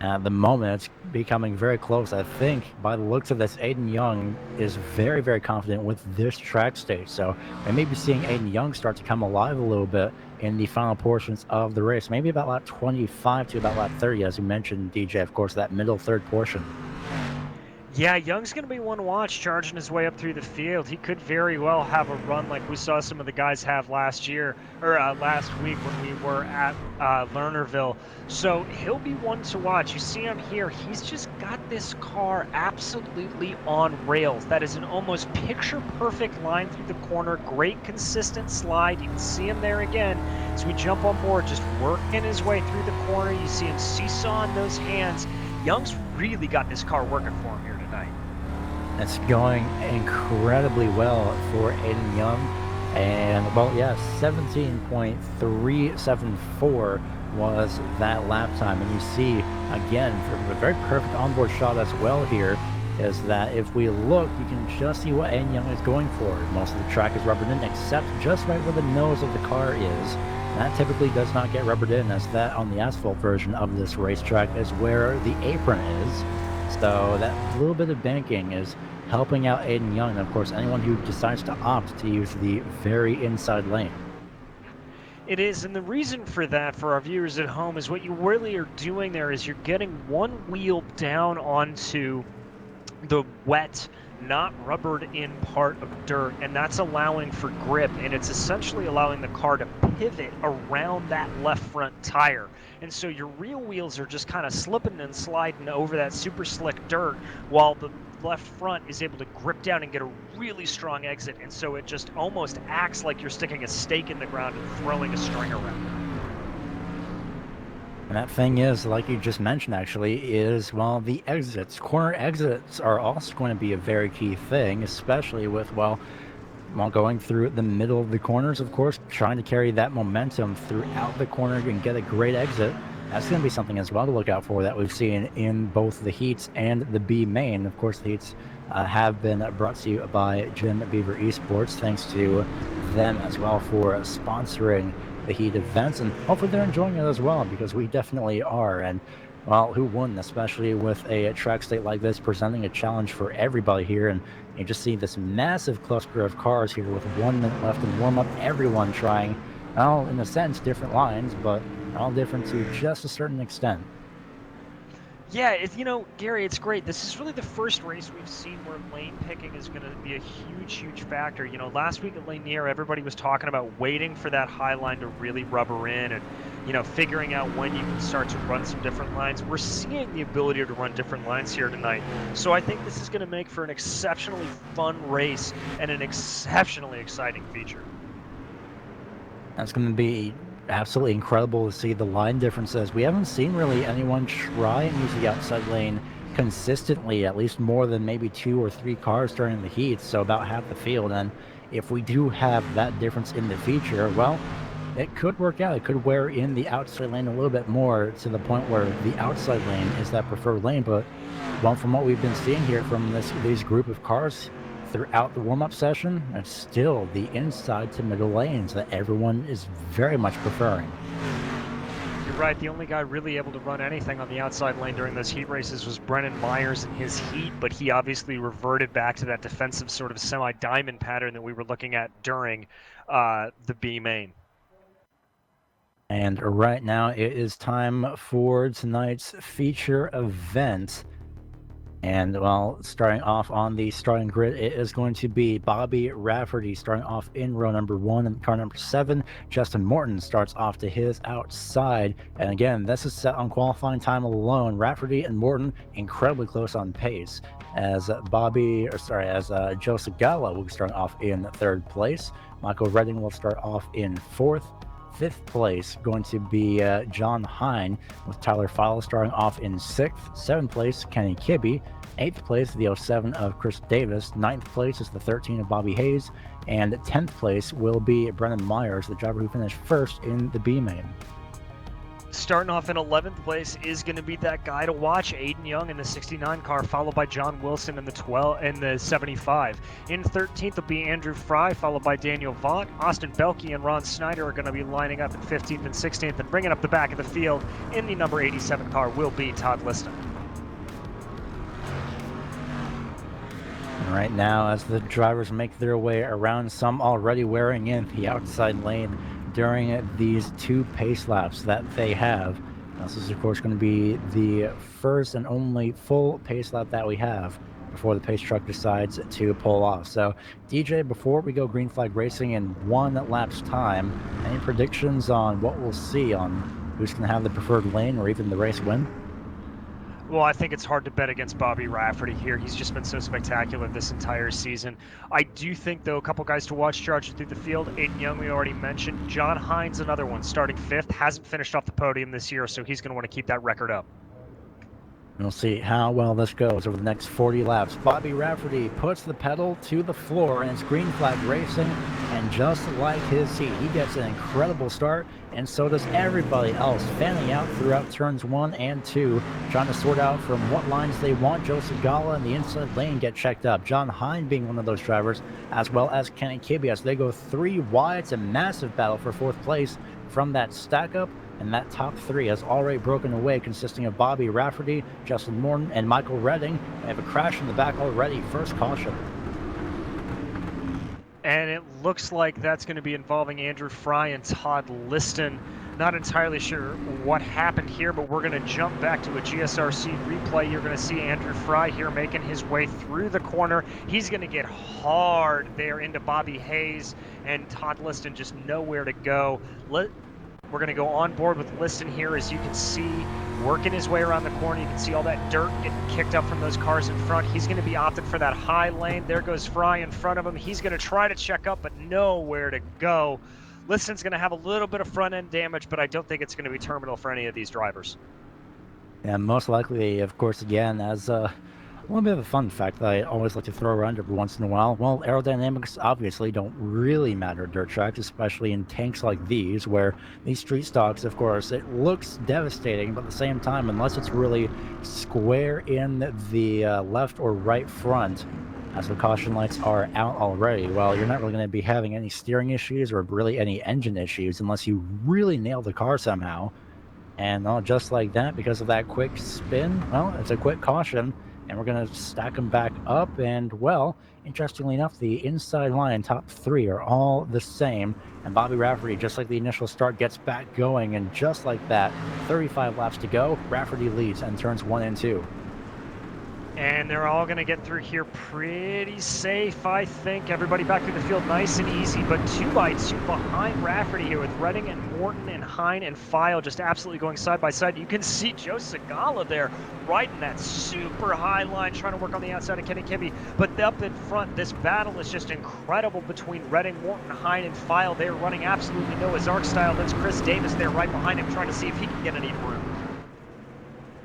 At the moment, it's becoming very close. I think, by the looks of this, Aiden Young is very, very confident with this track state. So we may be seeing Aiden Young start to come alive a little bit in the final portions of the race. Maybe about lap 25 to about lap 30, as you mentioned, DJ, of course, that middle third portion. Yeah, Young's going to be one to watch, charging his way up through the field. He could very well have a run like we saw some of the guys have last year, or last week when we were at Lernerville. So he'll be one to watch. You see him here. He's just got this car absolutely on rails. That is an almost picture-perfect line through the corner. Great consistent slide. You can see him there again as we jump on board, just working his way through the corner. You see him seesawing those hands. Young's really got this car working for him here tonight. It's going incredibly well for Aiden Young. And, well, yeah, 17.374 was that lap time. And you see, again, from a very perfect onboard shot as well here, is that if we look, you can just see what Aiden Young is going for. Most of the track is rubbered in, except just right where the nose of the car is. That typically does not get rubbered in, as that on the asphalt version of this racetrack is where the apron is. So that little bit of banking is helping out Aiden Young, and of course anyone who decides to opt to use the very inside lane. It is, and the reason for that for our viewers at home is what you really are doing there is you're getting one wheel down onto the wet, not rubbered in part of dirt, and that's allowing for grip, and it's essentially allowing the car to pivot around that left front tire. And so your rear wheels are just kind of slipping and sliding over that super slick dirt, while the left front is able to grip down and get a really strong exit. And so it just almost acts like you're sticking a stake in the ground and throwing a string around it. And that thing is, like you just mentioned actually, is, well, the exits. Corner exits are also going to be a very key thing, especially with, while going through the middle of the corners, of course, trying to carry that momentum throughout the corner and get a great exit. That's going to be something as well to look out for that we've seen in both the heats and the B main. Of course, the heats have been brought to you by Beaver eSports. Thanks to them as well for sponsoring the heat events, and hopefully they're enjoying it as well, because we definitely are. And, well, who wouldn't, especially with a track state like this presenting a challenge for everybody here. And you just see this massive cluster of cars here with 1 minute left in warm-up, everyone trying, well, in a sense, different lines, but all different to just a certain extent. Yeah, you know, Gary, it's great. This is really the first race we've seen where lane picking is going to be a huge, huge factor. You know, last week at Lanier, everybody was talking about waiting for that high line to really rubber in and, you know, figuring out when you can start to run some different lines. We're seeing the ability to run different lines here tonight. So I think this is going to make for an exceptionally fun race and an exceptionally exciting feature. That's going to be absolutely incredible to see the line differences. We haven't seen really anyone try and use the outside lane consistently, at least more than maybe 2 or 3 cars during the heat, so about half the field. And if we do have that difference in the feature, well, it could work out. It could wear in the outside lane a little bit more, to the point where the outside lane is that preferred lane. But, well, from what we've been seeing here from these group of cars throughout the warm-up session, it's still the inside to middle lanes that everyone is very much preferring. You're right. The only guy really able to run anything on the outside lane during those heat races was Brennan Myers in his heat, but he obviously reverted back to that defensive sort of semi-diamond pattern that we were looking at during the B main. And right now it is time for tonight's feature event. And well, starting off on the starting grid, it is going to be Bobby Rafferty starting off in row number 1 and car number 7. Justin Morton starts off to his outside. And again, this is set on qualifying time alone. Rafferty and Morton incredibly close on pace. As Joe Segala will be starting off in 3rd place. Michael Redding will start off in 4th. 5th place going to be John Hine, with Tyler Fowle starting off in 6th. 7th place, Kenny Kibbe. 8th place, the 07 of Chris Davis. 9th place is the 13 of Bobby Hayes. And 10th place will be Brennan Myers, the driver who finished 1st in the B main. Starting off in 11th place is going to be that guy to watch, Aiden Young in the 69 car, followed by John Wilson in the 75. In 13th will be Andrew Fry, followed by Daniel Vaught. Austin Belke and Ron Snyder are going to be lining up in 15th and 16th, and bringing up the back of the field in the number 87 car will be Todd Liston. Right now, as the drivers make their way around, some already wearing in the outside lane during these 2 pace laps that they have. This is, of course, going to be the first and only full pace lap that we have before the pace truck decides to pull off. So, DJ, before we go green flag racing in 1 lap's time, any predictions on what we'll see on who's going to have the preferred lane or even the race win? Well, I think it's hard to bet against Bobby Rafferty here. He's just been so spectacular this entire season. I do think, though, a couple guys to watch charging through the field. Aiden Young, we already mentioned. John Hines, another one, starting 5th. Hasn't finished off the podium this year, so he's going to want to keep that record up. We'll see how well this goes over the next 40 laps. Bobby Rafferty puts the pedal to the floor, and it's green flag racing. And just like his heat, he gets an incredible start, and so does everybody else, fanning out throughout turns 1 and 2, trying to sort out from what lines they want. Joe Segala and the inside lane get checked up. John Hine being one of those drivers, as well as Kenny Kibbe, as they go 3 wide. It's a massive battle for 4th place from that stack up. And that top 3 has already broken away, consisting of Bobby Rafferty, Justin Morton, and Michael Redding. They have a crash in the back already. First caution. And it looks like that's going to be involving Andrew Fry and Todd Liston. Not entirely sure what happened here, but we're going to jump back to a GSRC replay. You're going to see Andrew Fry here making his way through the corner. He's going to get hard there into Bobby Hayes, and Todd Liston just nowhere to go. We're going to go on board with Liston here, as you can see, working his way around the corner. You can see all that dirt getting kicked up from those cars in front. He's going to be opting for that high lane. There goes Fry in front of him. He's going to try to check up, but nowhere to go. Liston's going to have a little bit of front-end damage, but I don't think it's going to be terminal for any of these drivers. Yeah, most likely, of course, again, as a little bit of a fun fact that I always like to throw around every once in a while. Well, aerodynamics obviously don't really matter at dirt tracks, especially in tanks like these, where these street stocks, of course, it looks devastating, but at the same time, unless it's really square in the left or right front, as the caution lights are out already, well, you're not really going to be having any steering issues or really any engine issues unless you really nail the car somehow. And just like that, because of that quick spin, well, it's a quick caution. And we're going to stack them back up. And, well, interestingly enough, the inside line top 3 are all the same. And Bobby Rafferty, just like the initial start, gets back going. And just like that, 35 laps to go, Rafferty leads and turns 1 and 2. And they're all going to get through here pretty safe, I think. Everybody back through the field nice and easy, but 2x2 behind Rafferty here with Redding and Morton and Hine and File just absolutely going side by side. You can see Joe Segala there riding that super high line, trying to work on the outside of Kenny Kibbe. But up in front, this battle is just incredible between Redding, Morton, Hine, and File. They're running absolutely Noah's Ark style. That's Chris Davis there right behind him, trying to see if he can get any room.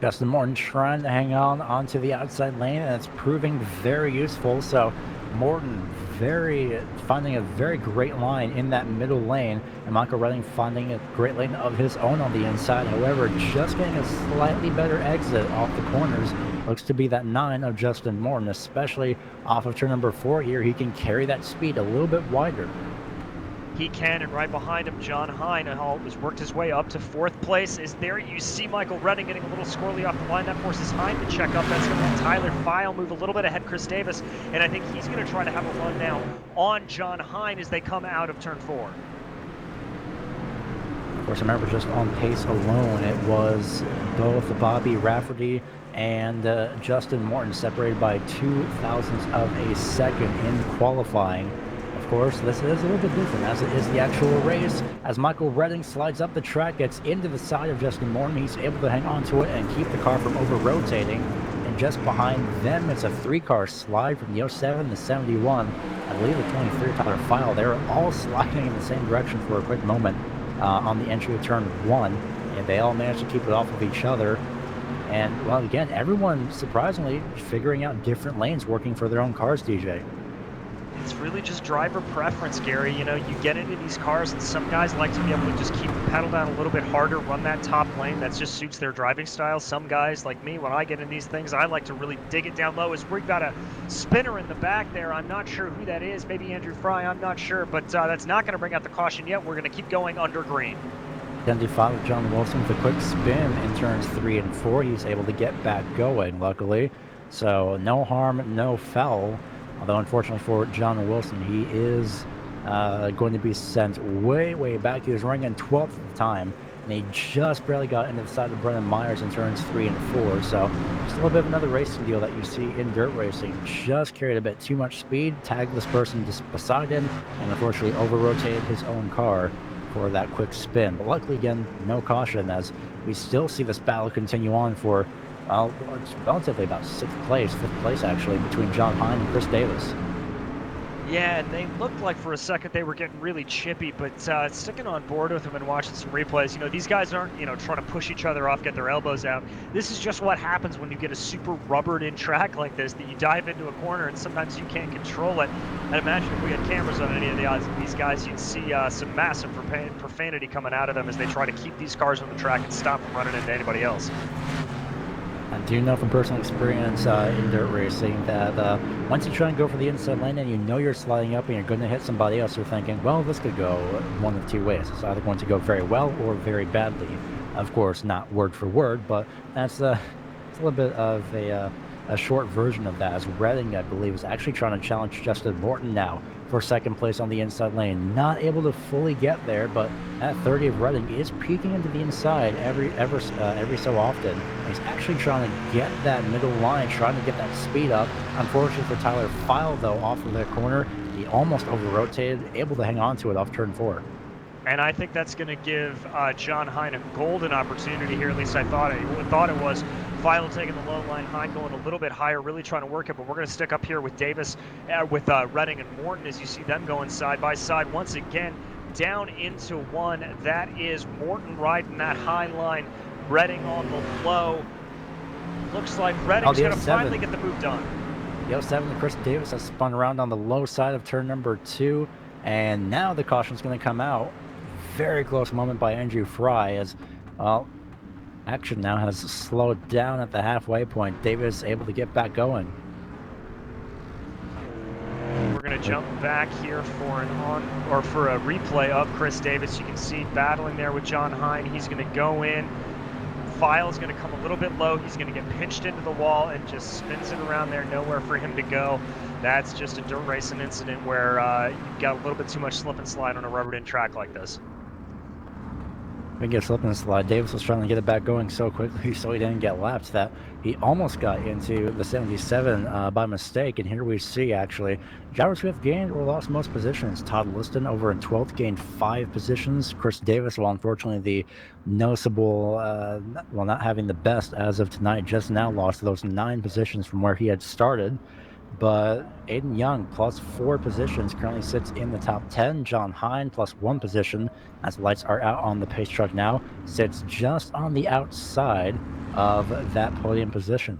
Justin Morton trying to hang on onto the outside lane, and it's proving very useful. So Morton finding a very great line in that middle lane, and Michael Redding finding a great lane of his own on the inside. However, just getting a slightly better exit off the corners looks to be that 9 of Justin Morton, especially off of turn number 4 here. He can carry that speed a little bit wider. he can, and right behind him, John Hine has worked his way up to 4th place. Is there you see Michael Redding getting a little squirrely off the line. That forces Hine to check up. That's going to let Tyler File move a little bit ahead Chris Davis, and I think he's going to try to have a run now on John Hine as they come out of turn 4. Of course, remember, just on pace alone, it was both Bobby Rafferty and Justin Morton separated by 0.02 of a second in qualifying. Of course, this is a little bit different as it is the actual race. As Michael Redding slides up the track, gets into the side of Justin Morton, he's able to hang on to it and keep the car from over-rotating. And just behind them, it's a 3-car slide from the 07, the 71, I believe the 23 Tyler File. They're all sliding in the same direction for a quick moment on the entry of turn 1, and they all managed to keep it off of each other. And, well, again, everyone surprisingly figuring out different lanes working for their own cars, DJ. It's really just driver preference, Gary. You know, you get into these cars and some guys like to be able to just keep the pedal down a little bit harder, run that top lane. That just suits their driving style. Some guys like me, when I get in these things, I like to really dig it down low. As we've got a spinner in the back there. I'm not sure who that is. Maybe Andrew Fry. I'm not sure. But that's not going to bring out the caution yet. We're going to keep going under green. 75 with John Wilson with a quick spin in turns 3 and 4. He's able to get back going, luckily. So no harm, no foul. Although, unfortunately for John Wilson, he is going to be sent way, way back. He was running in 12th at the time, and he just barely got into the side of Brennan Myers in turns 3 and 4. So just a little bit of another racing deal that you see in dirt racing. Just carried a bit too much speed, tagged this person just beside him, and unfortunately over-rotated his own car for that quick spin. But luckily, again, no caution, as we still see this battle continue on for it's relatively about 5th place actually, between John Hine and Chris Davis. Yeah, and they looked like for a second they were getting really chippy, but sticking on board with them and watching some replays, you know, these guys aren't, you know, trying to push each other off, get their elbows out. This is just what happens when you get a super rubbered in track like this, that you dive into a corner and sometimes you can't control it. I'd imagine if we had cameras on any of these guys, you'd see some massive profanity coming out of them as they try to keep these cars on the track and stop from running into anybody else. I do know from personal experience in dirt racing that once you try and go for the inside lane and you know you're sliding up and you're going to hit somebody else, you're thinking, well, this could go one of 2 ways. It's either going to go very well or very badly. Of course, not word for word, but that's it's a little bit of a short version of that, as Redding, I believe, is actually trying to challenge Justin Morton now for 2nd place on the inside lane. Not able to fully get there, but that 30 of Redding is peeking into the inside every so often. He's actually trying to get that middle line, trying to get that speed up. Unfortunately for Tyler File, though, off of the corner, he almost over-rotated, able to hang on to it off turn 4. And I think that's going to give John Hine a golden opportunity here. At least I thought it was. File taking the low line, Hine going a little bit higher, really trying to work it. But we're going to stick up here with Davis, with Redding and Morton, as you see them going side by side once again down into 1. That is Morton riding that high line, Redding on the low. Looks like Redding's going to finally get the move done. The 07, Chris Davis has spun around on the low side of turn number 2, and now the caution's going to come out. Very close moment by Andrew Fry, as well, action now has slowed down at the halfway point. Davis able to get back going. We're going to jump back here for a replay of Chris Davis. You can see battling there with John Hine. He's going to go in. File's going to come a little bit low. He's going to get pinched into the wall and just spins it around there. Nowhere for him to go. That's just a dirt racing incident where you've got a little bit too much slip and slide on a rubbered-in track like this. We get slip and slide. Davis was trying to get it back going so quickly so he didn't get lapped that he almost got into the 77 by mistake. And here we see, actually, drivers who have gained or lost most positions. Todd Liston over in 12th gained 5 positions. Chris Davis, well, unfortunately, the noticeable, well, not having the best as of tonight, just now lost those 9 positions from where he had started. But Aiden Young, plus 4 positions, currently sits in the top 10. John Hine, plus 1 position, as the lights are out on the pace truck now, sits just on the outside of that podium position.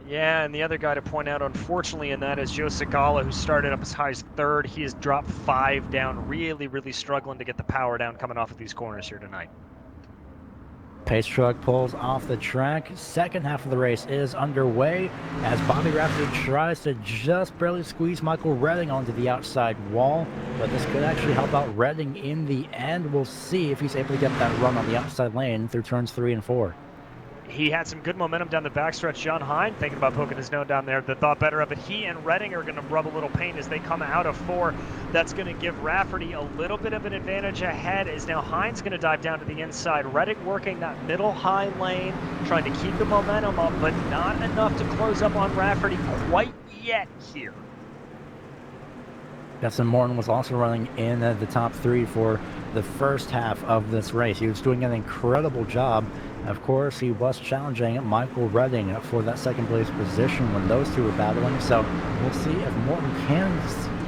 Yeah, and the other guy to point out, unfortunately, in that is Joe Segala, who started up as high as 3rd. He has dropped 5 down, really, really struggling to get the power down coming off of these corners here tonight. Pace truck pulls off the track. Second half of the race is underway as Bobby Rafferty tries to just barely squeeze Michael Redding onto the outside wall, but this could actually help out Redding in the end. We'll see if he's able to get that run on the outside lane through turns 3 and 4. He had some good momentum down the backstretch. John Hine thinking about poking his nose down there, that thought better of it. He and Redding are going to rub a little pain as they come out of 4. That's going to give Rafferty a little bit of an advantage ahead, as now Hine's going to dive down to the inside. Redding working that middle high lane, trying to keep the momentum up, but not enough to close up on Rafferty quite yet here. Justin Morton was also running in the top 3 for the first half of this race. He was doing an incredible job. Of course, he was challenging Michael Redding for that second place position when those two were battling. So we'll see if Morton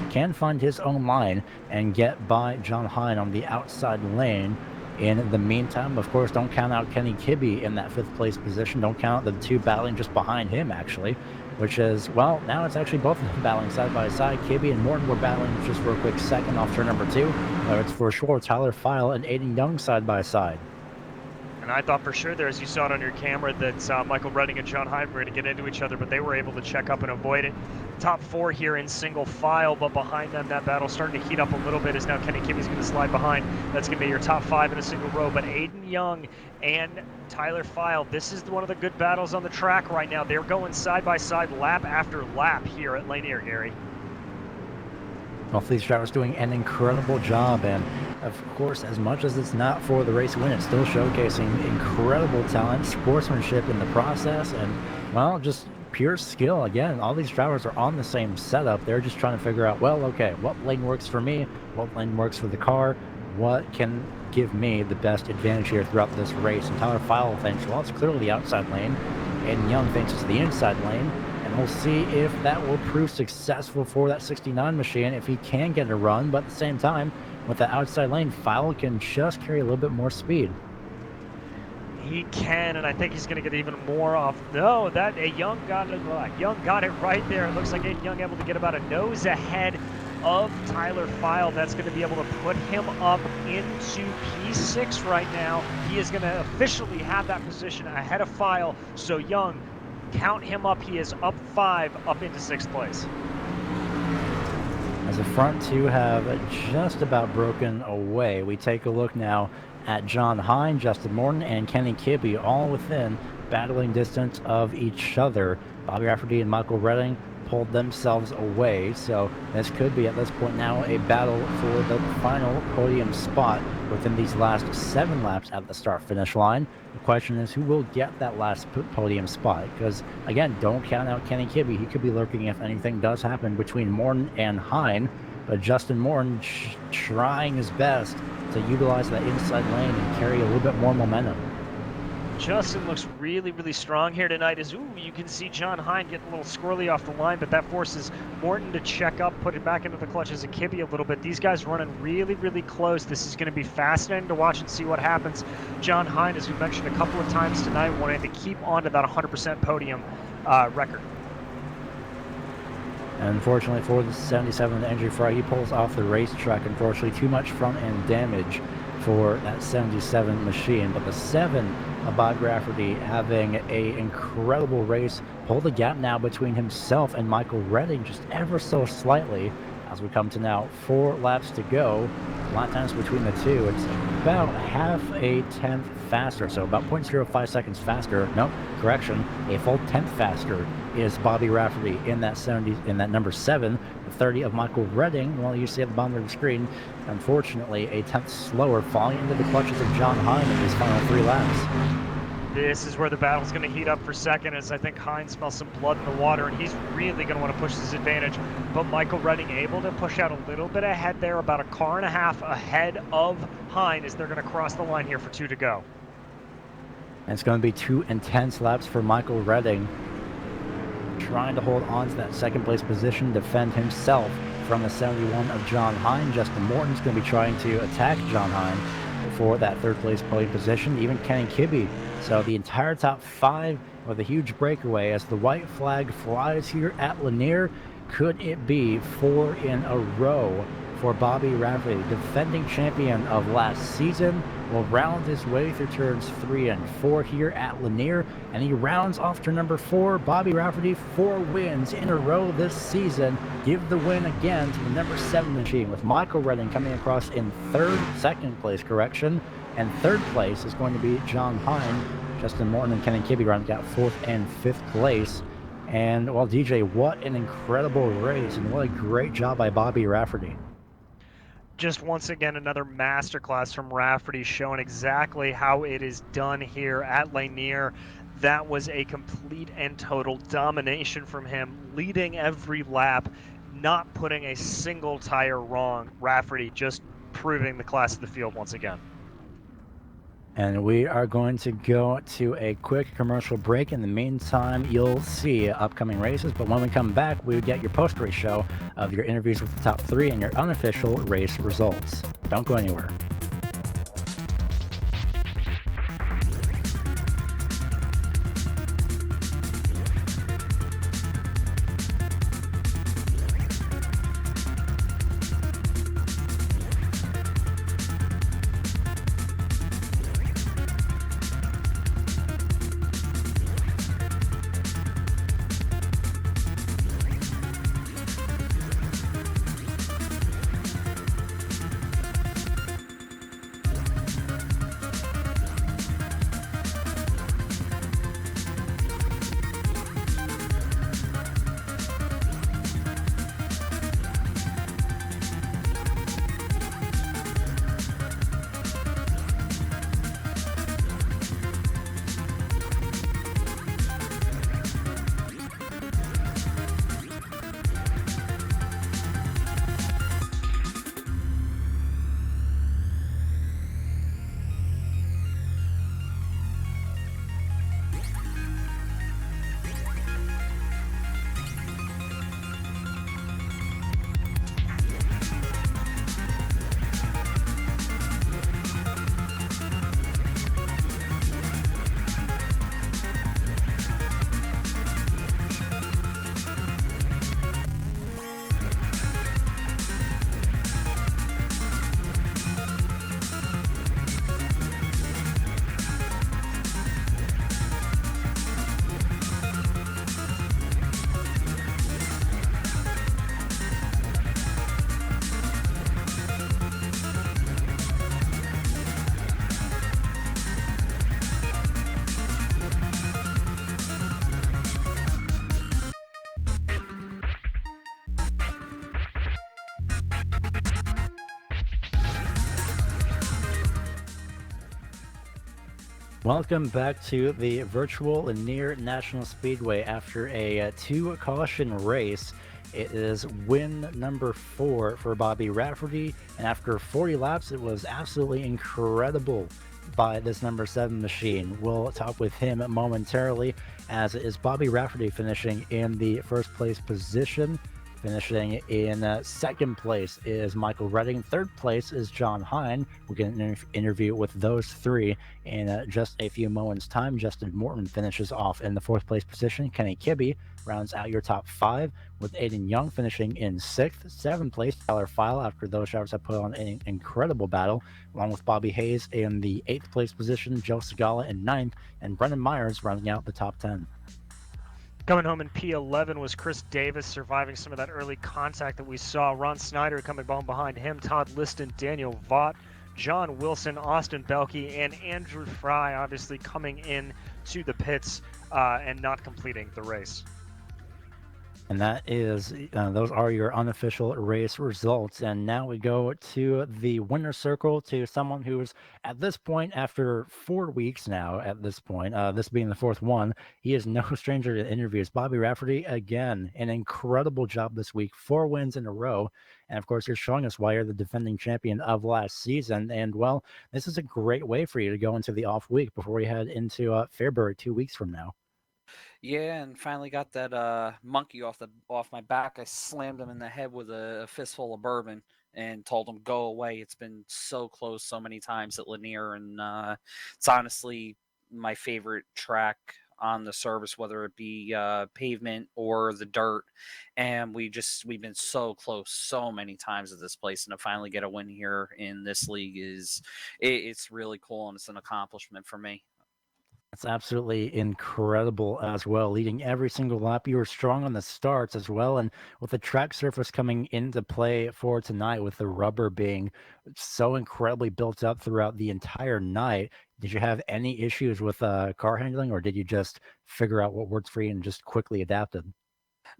can find his own line and get by John Hine on the outside lane. In the meantime, of course, don't count out Kenny Kibbe in that 5th place position. Don't count out the 2 battling just behind him, actually, which is, well, now it's actually both of them battling side by side. Kibbe and Morton were battling just for a quick second off turn number 2. It's for sure Tyler File and Aiden Young side by side. And I thought for sure there, as you saw it on your camera, that Michael Redding and John Hine were going to get into each other, but they were able to check up and avoid it. Top 4 here in single file, but behind them, that battle starting to heat up a little bit as now Kenny Kibbe's going to slide behind. That's going to be your top 5 in a single row, but Aiden Young and Tyler File, this is one of the good battles on the track right now. They're going side by side, lap after lap here at Lanier, Gary. Both these drivers doing an incredible job, and of course, as much as it's not for the race win, it's still showcasing incredible talent, sportsmanship in the process, and, well, just pure skill. Again, all these drivers are on the same setup. They're just trying to figure out, well, okay, what lane works for me, what lane works for the car, what can give me the best advantage here throughout this race. And Tyler File thinks, well, it's clearly the outside lane, and Young thinks it's the inside lane. And we'll see if that will prove successful for that 69 machine, if he can get a run. But at the same time, with the outside lane, File can just carry a little bit more speed. He can, and I think he's going to get even more off. No, that Young got it. Young got it right there. It looks like Aiden Young able to get about a nose ahead of Tyler File. That's going to be able to put him up into P6 right now. He is going to officially have that position ahead of File. So Young, count him up. He is up 5, up into 6th place. As the front 2 have just about broken away, we take a look now at John Hine, Justin Morton, and Kenny Kibbe, all within battling distance of each other. Bobby Rafferty and Michael Redding pulled themselves away, so this could be at this point now a battle for the final podium spot within these last 7 laps at the start-finish line. The question is, who will get that last podium spot? Because, again, don't count out Kenny Kibbe. He could be lurking if anything does happen between Morton and Hine, but Justin Morton trying his best to utilize that inside lane and carry a little bit more momentum. Justin looks really, really strong here tonight. As you can see John Hine getting a little squirrely off the line, but that forces Morton to check up, put it back into the clutches of Kibbe a little bit. These guys running really, really close. This is going to be fascinating to watch and see what happens. John Hine, as we mentioned a couple of times tonight, wanting to keep on to that 100% podium record. And unfortunately for the 77 Andrew Fry, he pulls off the racetrack. Unfortunately, too much front end damage for that 77 machine. But the 7 of Bob Rafferty having a incredible race, pull the gap now between himself and Michael Redding just ever so slightly. As we come to now 4 laps to go, lap times between the two, it's about half a tenth faster, so about 0.05 seconds faster. No, correction, a full tenth faster is Bobby Rafferty in that 70, in that number 7. The 30 of Michael Redding, well, you see at the bottom of the screen, unfortunately a tenth slower, falling into the clutches of John Hine in these final 3 laps. This is where the battle's going to heat up for second, as I think Hine smells some blood in the water, and he's really going to want to push his advantage. But Michael Redding able to push out a little bit ahead there, about a car and a half ahead of Hine, as they're going to cross the line here for 2 to go. And it's going to be 2 intense laps for Michael Redding, trying to hold on to that second place position, defend himself from the 71 of John Hine. Justin Morton's going to be trying to attack John Hine for that 3rd place podium position, even Kenny Kibbe. So the entire top 5 with a huge breakaway as the white flag flies here at Lanier. Could it be 4 in a row for Bobby Rafferty, defending champion of last season? will round his way through turns 3 and 4 here at Lanier, and he rounds off turn number 4. Bobby Rafferty, 4 wins in a row this season. Give the win again to the number 7 machine, with Michael Redding coming across in second place, and third place is going to be John Hine. Justin Morton and Kenny Kibbe rounding out 4th and 5th place. And, well, DJ, what an incredible race, and what a great job by Bobby Rafferty. Just once again, another masterclass from Rafferty, showing exactly how it is done here at Lanier. That was a complete and total domination from him, leading every lap, not putting a single tire wrong. Rafferty just proving the class of the field once again. And we are going to go to a quick commercial break. In the meantime, you'll see upcoming races, but when we come back, we get your post-race show of your interviews with the top 3 and your unofficial race results. Don't go anywhere. Welcome back to the virtual Lanier National Speedway. After a 2-caution race, it is win number 4 for Bobby Rafferty, and after 40 laps, it was absolutely incredible by this number 7 machine. We'll talk with him momentarily, as it is Bobby Rafferty finishing in the first place position. Finishing in second place is Michael Redding. Third place is John Hine. We're going to interview with those 3 in just a few moments' time. Justin Morton finishes off in the 4th place position. Kenny Kibbe rounds out your top 5, with Aiden Young finishing in 6th. 7th place, Tyler File, after those drivers have put on an incredible battle, along with Bobby Hayes in the 8th place position, Joe Segala in 9th, and Brendan Myers rounding out the top 10. Coming home in P11 was Chris Davis, surviving some of that early contact that we saw. Ron Snyder coming behind him, Todd Liston, Daniel Vaught, John Wilson, Austin Belke, and Andrew Fry obviously coming in to the pits and not completing the race. And that is, those are your unofficial race results. And now we go to the winner's circle, to someone who's at this point, after 4 weeks now, at this point, this being the 4th one, he is no stranger to interviews. Bobby Rafferty, again, an incredible job this week, 4 wins in a row. And of course, you're showing us why you're the defending champion of last season. And well, this is a great way for you to go into the off week before we head into February 2 weeks from now. Yeah, and finally got that monkey off my back. I slammed him in the head with a fistful of bourbon and told him, go away. It's been so close so many times at Lanier, and it's honestly my favorite track on the surface, whether it be pavement or the dirt. And we've been so close so many times at this place, and to finally get a win here in this league it's really cool, and it's an accomplishment for me. That's absolutely incredible as well. Leading every single lap, you were strong on the starts as well. And with the track surface coming into play for tonight, with the rubber being so incredibly built up throughout the entire night, did you have any issues with car handling, or did you just figure out what worked for you and just quickly adapted?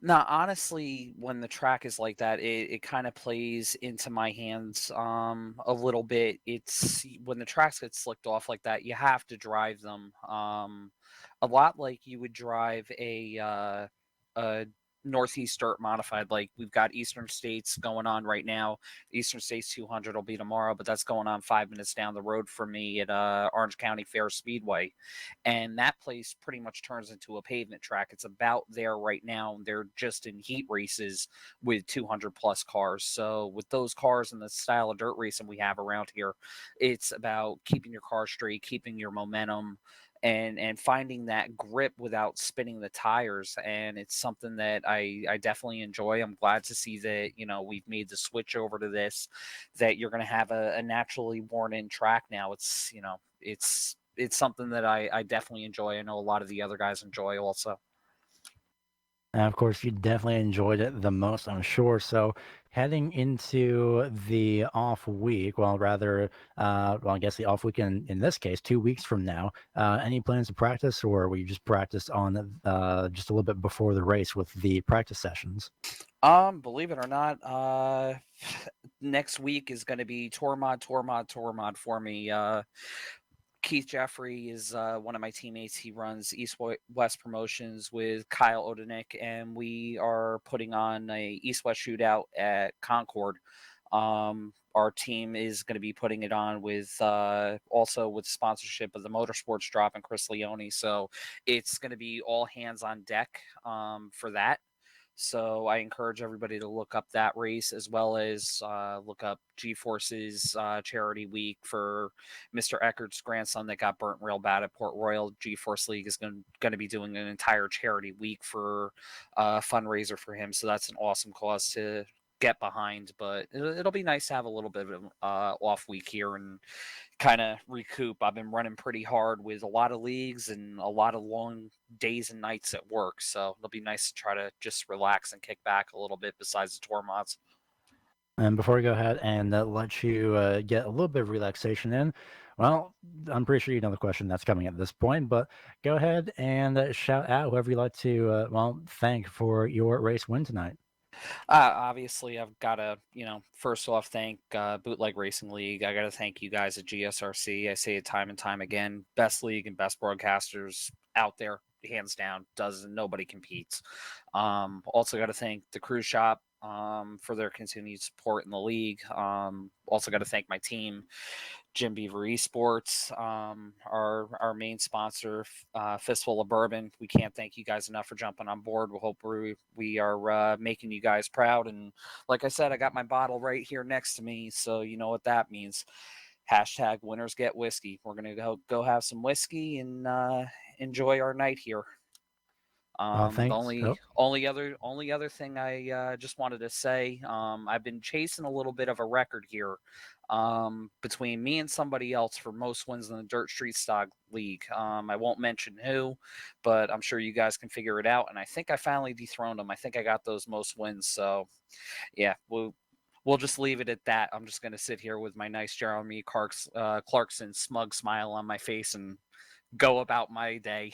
No, honestly, when the track is like that, it kind of plays into my hands a little bit. It's when the tracks get slicked off like that, you have to drive them a lot like you would drive a Northeast Dirt modified. Like we've got Eastern States going on right now. Eastern States 200 will be tomorrow, but that's going on 5 minutes down the road from me at Orange County Fair Speedway. And that place pretty much turns into a pavement track. It's about there right now. They're just in heat races with 200 plus cars. So with those cars and the style of dirt racing we have around here, it's about keeping your car straight, keeping your momentum, and finding that grip without spinning the tires. And it's something that I definitely enjoy. I'm glad to see that, we've made the switch over to this, that you're going to have a naturally worn in track now. It's something that I definitely enjoy. I know a lot of the other guys enjoy also. And of course, you definitely enjoyed it the most, I'm sure. So, heading into the off week, well, rather, I guess the off week in this case, 2 weeks from now, any plans to practice, or will you just practice on just a little bit before the race with the practice sessions? Believe it or not, next week is going to be tour mod for me. Keith Jeffrey is one of my teammates. He runs East West Promotions with Kyle Odenik, and we are putting on a East West shootout at Concord. Our team is going to be putting it on with also with sponsorship of the Motorsports Drop and Chris Leone. So it's going to be all hands on deck for that. So I encourage everybody to look up that race, as well as look up G-Force's charity week for Mr. Eckert's grandson that got burnt real bad at Port Royal. G-Force League is going to be doing an entire charity week for a fundraiser for him. So that's an awesome cause to get behind. But it'll be nice to have a little bit of an off week here and kind of recoup. I've been running pretty hard with a lot of leagues and a lot of long days and nights at work. So it'll be nice to try to just relax and kick back a little bit besides the tour mods. And before we go ahead and let you get a little bit of relaxation in, well, I'm pretty sure you know the question that's coming at this point, but go ahead and shout out whoever you'd like to, thank for your race win tonight. Obviously, I've got to, first off, thank Bootleg Racing League. I got to thank you guys at GSRC. I say it time and time again. Best league and best broadcasters out there, hands down. Nobody competes. Also got to thank the Cruise Shop for their continued support in the league. Also got to thank my team, Jim Beaver eSports, our main sponsor, Fistful of Bourbon. We can't thank you guys enough for jumping on board. We hope we are making you guys proud. And like I said, I got my bottle right here next to me, so you know what that means. Hashtag winners get whiskey. We're gonna go have some whiskey and enjoy our night here. The Thanks. only other thing I just wanted to say, I've been chasing a little bit of a record here between me and somebody else for most wins in the Dirt Street Stock League. I won't mention who, but I'm sure you guys can figure it out. And I think I finally dethroned him. I think I got those most wins. So, yeah, we'll just leave it at that. I'm just going to sit here with my nice Jeremy Clarkson smug smile on my face and go about my day.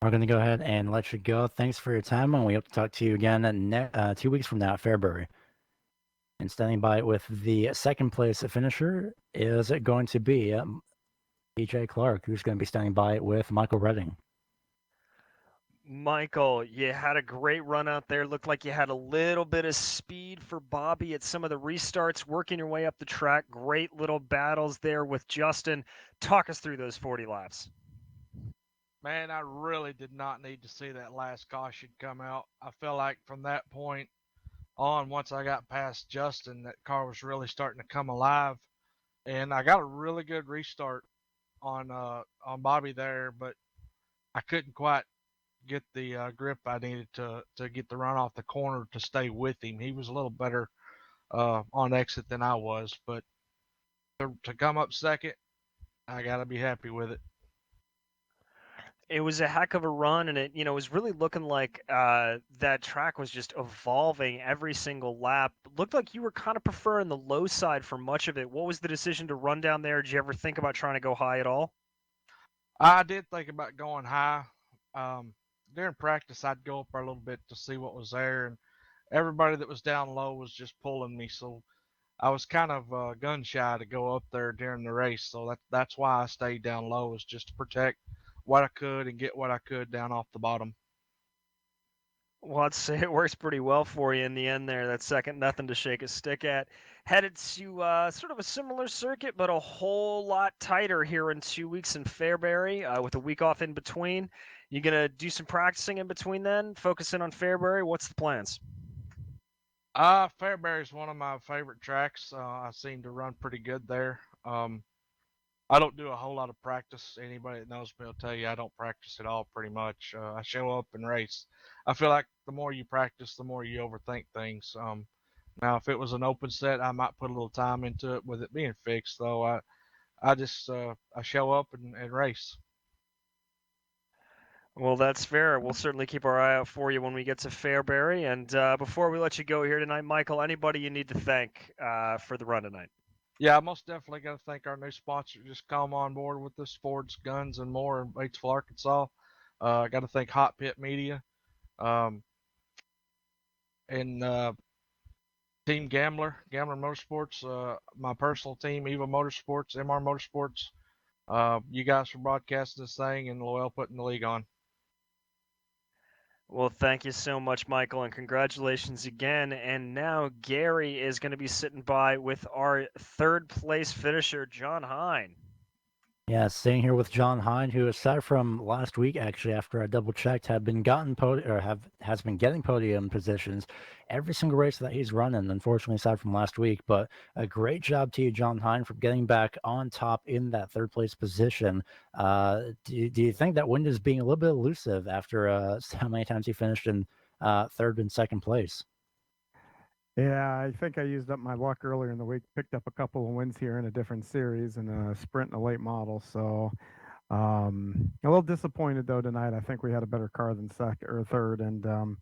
We're going to go ahead and let you go. Thanks for your time, and we hope to talk to you again 2 weeks from now at Fairbury. And standing by with the second place finisher is going to be BJ Clark, who's going to be standing by with Michael Redding. Michael, you had a great run out there. Looked like you had a little bit of speed for Bobby at some of the restarts, working your way up the track. Great little battles there with Justin. Talk us through those 40 laps. Man, I really did not need to see that last caution come out. I feel like from that point on, once I got past Justin, that car was really starting to come alive. And I got a really good restart on Bobby there, but I couldn't quite get the grip I needed to get the run off the corner to stay with him. He was a little better on exit than I was, but to come up second, I got to be happy with it. It was a heck of a run, and it was really looking like that track was just evolving every single lap. Looked like you were kind of preferring the low side for much of it. What was the decision to run down there? Did you ever think about trying to go high at all? I did think about going high. Um, During practice, I'd go up there a little bit to see what was there, and everybody that was down low was just pulling me. So I was kind of gun shy to go up there during the race. So that's why I stayed down low, was just to protect what I could and get what I could down off the bottom. Well, I'd say it works pretty well for you in the end there. That second, nothing to shake a stick at. Headed to sort of a similar circuit, but a whole lot tighter here in 2 weeks in Fairbury, with a week off in between. You gonna do some practicing in between then? Focus in on Fairbury. What's the plans? Fairbury's one of my favorite tracks. I seem to run pretty good there. I don't do a whole lot of practice. Anybody that knows me will tell you I don't practice at all pretty much. I show up and race. I feel like the more you practice, the more you overthink things. Now, if it was an open set, I might put a little time into it. With it being fixed, though, I just I show up and race. Well, that's fair. We'll certainly keep our eye out for you when we get to Fairbury. And before we let you go here tonight, Michael, anybody you need to thank for the run tonight? Yeah, I most definitely got to thank our new sponsor just come on board with us, Ford's Guns and More in Batesville, Arkansas. I got to thank Hot Pit Media um, and Team Gambler Motorsports, my personal team, Eva Motorsports, MR Motorsports. You guys for broadcasting this thing and Loyal putting the league on. Well, thank you so much, Michael, and congratulations again. And now Gary is going to be sitting by with our third place finisher, John Hine. Yeah, staying here with John Hine, who aside from last week, actually, after I double checked, has been getting podium positions every single race that he's running. Unfortunately, aside from last week, but a great job to you, John Hine, for getting back on top in that third place position. Do you think that wind is being a little bit elusive after how many times he finished in third and second place? Yeah, I think I used up my luck earlier in the week. Picked up a couple of wins here in a different series and a sprint and a late model. So a little disappointed though tonight. I think we had a better car than second or third, and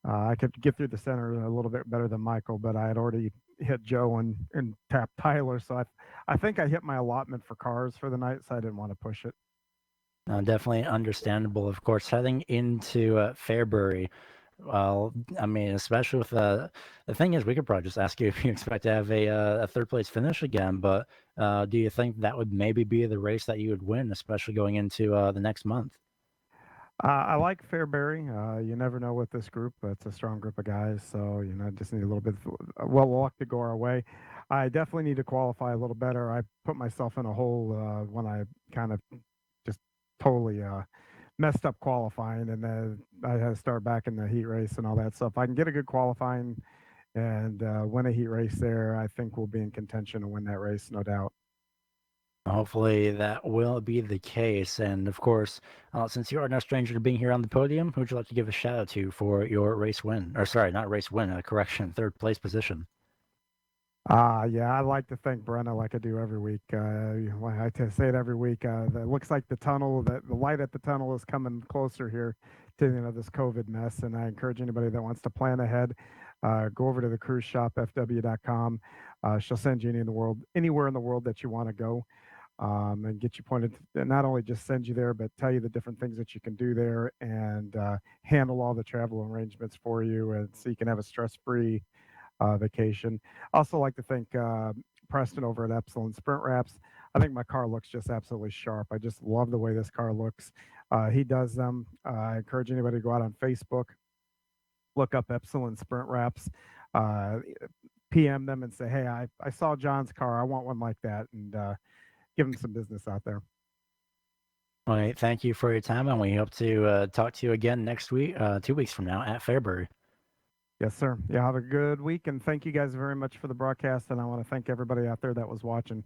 I could get through the center a little bit better than Michael, but I had already hit Joe and tapped Tyler. So I think I hit my allotment for cars for the night, so I didn't want to push it. Definitely understandable. Of course, heading into Fairbury. Well, I mean, especially with the thing is, we could probably just ask you if you expect to have a third place finish again. But do you think that would maybe be the race that you would win, especially going into the next month? I like Fairbury. You never know with this group. It's a strong group of guys, so just need a little bit of luck to go our way. I definitely need to qualify a little better. I put myself in a hole when I kind of just totally messed up qualifying, and then I had to start back in the heat race and all that stuff. If I can get a good qualifying and win a heat race there, I think we'll be in contention to win that race, no doubt. Hopefully that will be the case. And of course, since you are no stranger to being here on the podium, who would you like to give a shout out to for your race win? Or sorry, not race win, correction, third place position. Yeah, I like to thank Brenna like I do every week. I say it every week. It looks like the light at the tunnel is coming closer here to this COVID mess, and I encourage anybody that wants to plan ahead, go over to the cruise shop fw.com. She'll send you anywhere in the world that you want to go, and get you pointed. Not only just send you there, but tell you the different things that you can do there, and handle all the travel arrangements for you, and so you can have a stress-free vacation. Also like to thank Preston over at Epsilon Sprint Wraps. I think my car looks just absolutely sharp. I just love the way this car looks. He does them. I encourage anybody to go out on Facebook, look up Epsilon Sprint Wraps, PM them and say, hey, I saw John's car. I want one like that, and give him some business out there. All right, thank you for your time, and we hope to talk to you again next week, 2 weeks from now at Fairbury. Yes, sir. Yeah, have a good week, and thank you guys very much for the broadcast, and I want to thank everybody out there that was watching.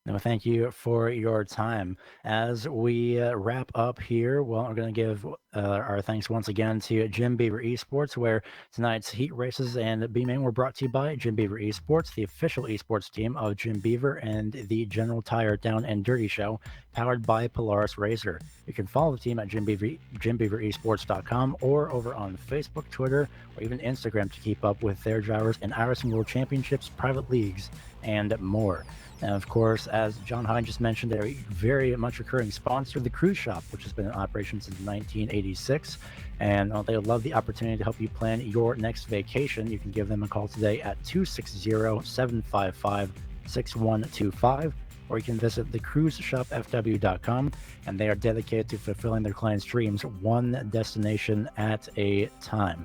No, thank you for your time. As we wrap up here, well, we're going to give our thanks once again to Jim Beaver Esports, where tonight's heat races and B-Main were brought to you by Jim Beaver Esports, the official esports team of Jim Beaver and the General Tire Down and Dirty Show, powered by Polaris Razor. You can follow the team at JimBeaverEsports.com or over on Facebook, Twitter, or even Instagram to keep up with their drivers in iRacing World Championships, private leagues, and more. And of course, as John Hine just mentioned, they're a very much recurring sponsor, the Cruise Shop, which has been in operation since 1986. And they would love the opportunity to help you plan your next vacation. You can give them a call today at 260-755-6125, or you can visit thecruiseshopfw.com, and they are dedicated to fulfilling their clients' dreams, one destination at a time.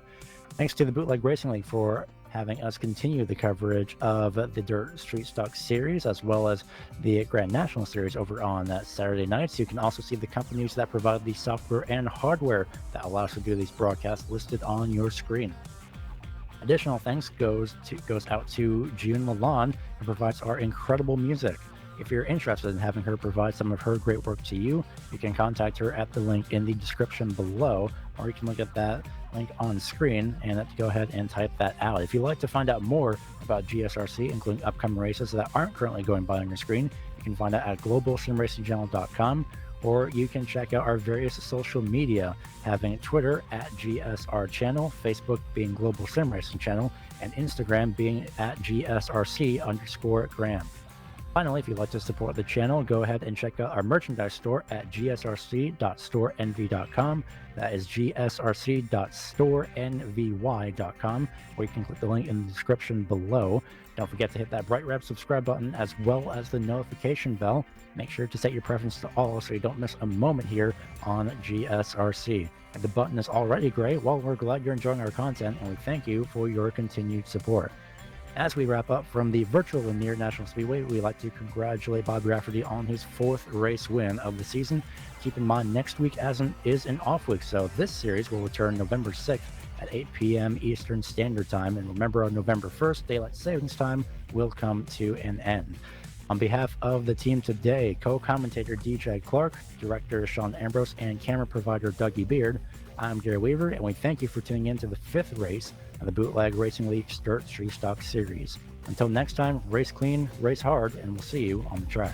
Thanks to the Bootleg Racing League for having us continue the coverage of the Dirt Street Stock Series, as well as the Grand National Series over on Saturday nights. You can also see the companies that provide the software and hardware that allow us to do these broadcasts listed on your screen. Additional thanks goes out to June Lalonde, who provides our incredible music. If you're interested in having her provide some of her great work to you, you can contact her at the link in the description below, or you can look at that link on screen and go ahead and type that out. If you'd like to find out more about GSRC, including upcoming races that aren't currently going by on your screen, you can find out at globalsimracingchannel.com, or you can check out our various social media, having Twitter at GSR Channel, Facebook being Global Sim Racing Channel, and Instagram being at GSRC_Graham. Finally, if you'd like to support the channel, go ahead and check out our merchandise store at gsrc.storenvy.com. That is gsrc.storenvy.com, or you can click the link in the description below. Don't forget to hit that bright red subscribe button as well as the notification bell. Make sure to set your preference to all so you don't miss a moment here on GSRC. If the button is already gray, well, we're glad you're enjoying our content, and we thank you for your continued support. As we wrap up from the virtual Lanier National Speedway, we'd like to congratulate Bobby Rafferty on his 4th race win of the season. Keep in mind, next week is an off week, so this series will return November 6th at 8 p.m. Eastern Standard Time. And remember, on November 1st, Daylight Savings Time will come to an end. On behalf of the team today, co-commentator DJ Clark, director Sean Ambrose, and camera provider Dougie Beard, I'm Gary Weaver, and we thank you for tuning in to the 5th race of the Bootleg Racing League's Dirt Street Stock Series. Until next time, race clean, race hard, and we'll see you on the track.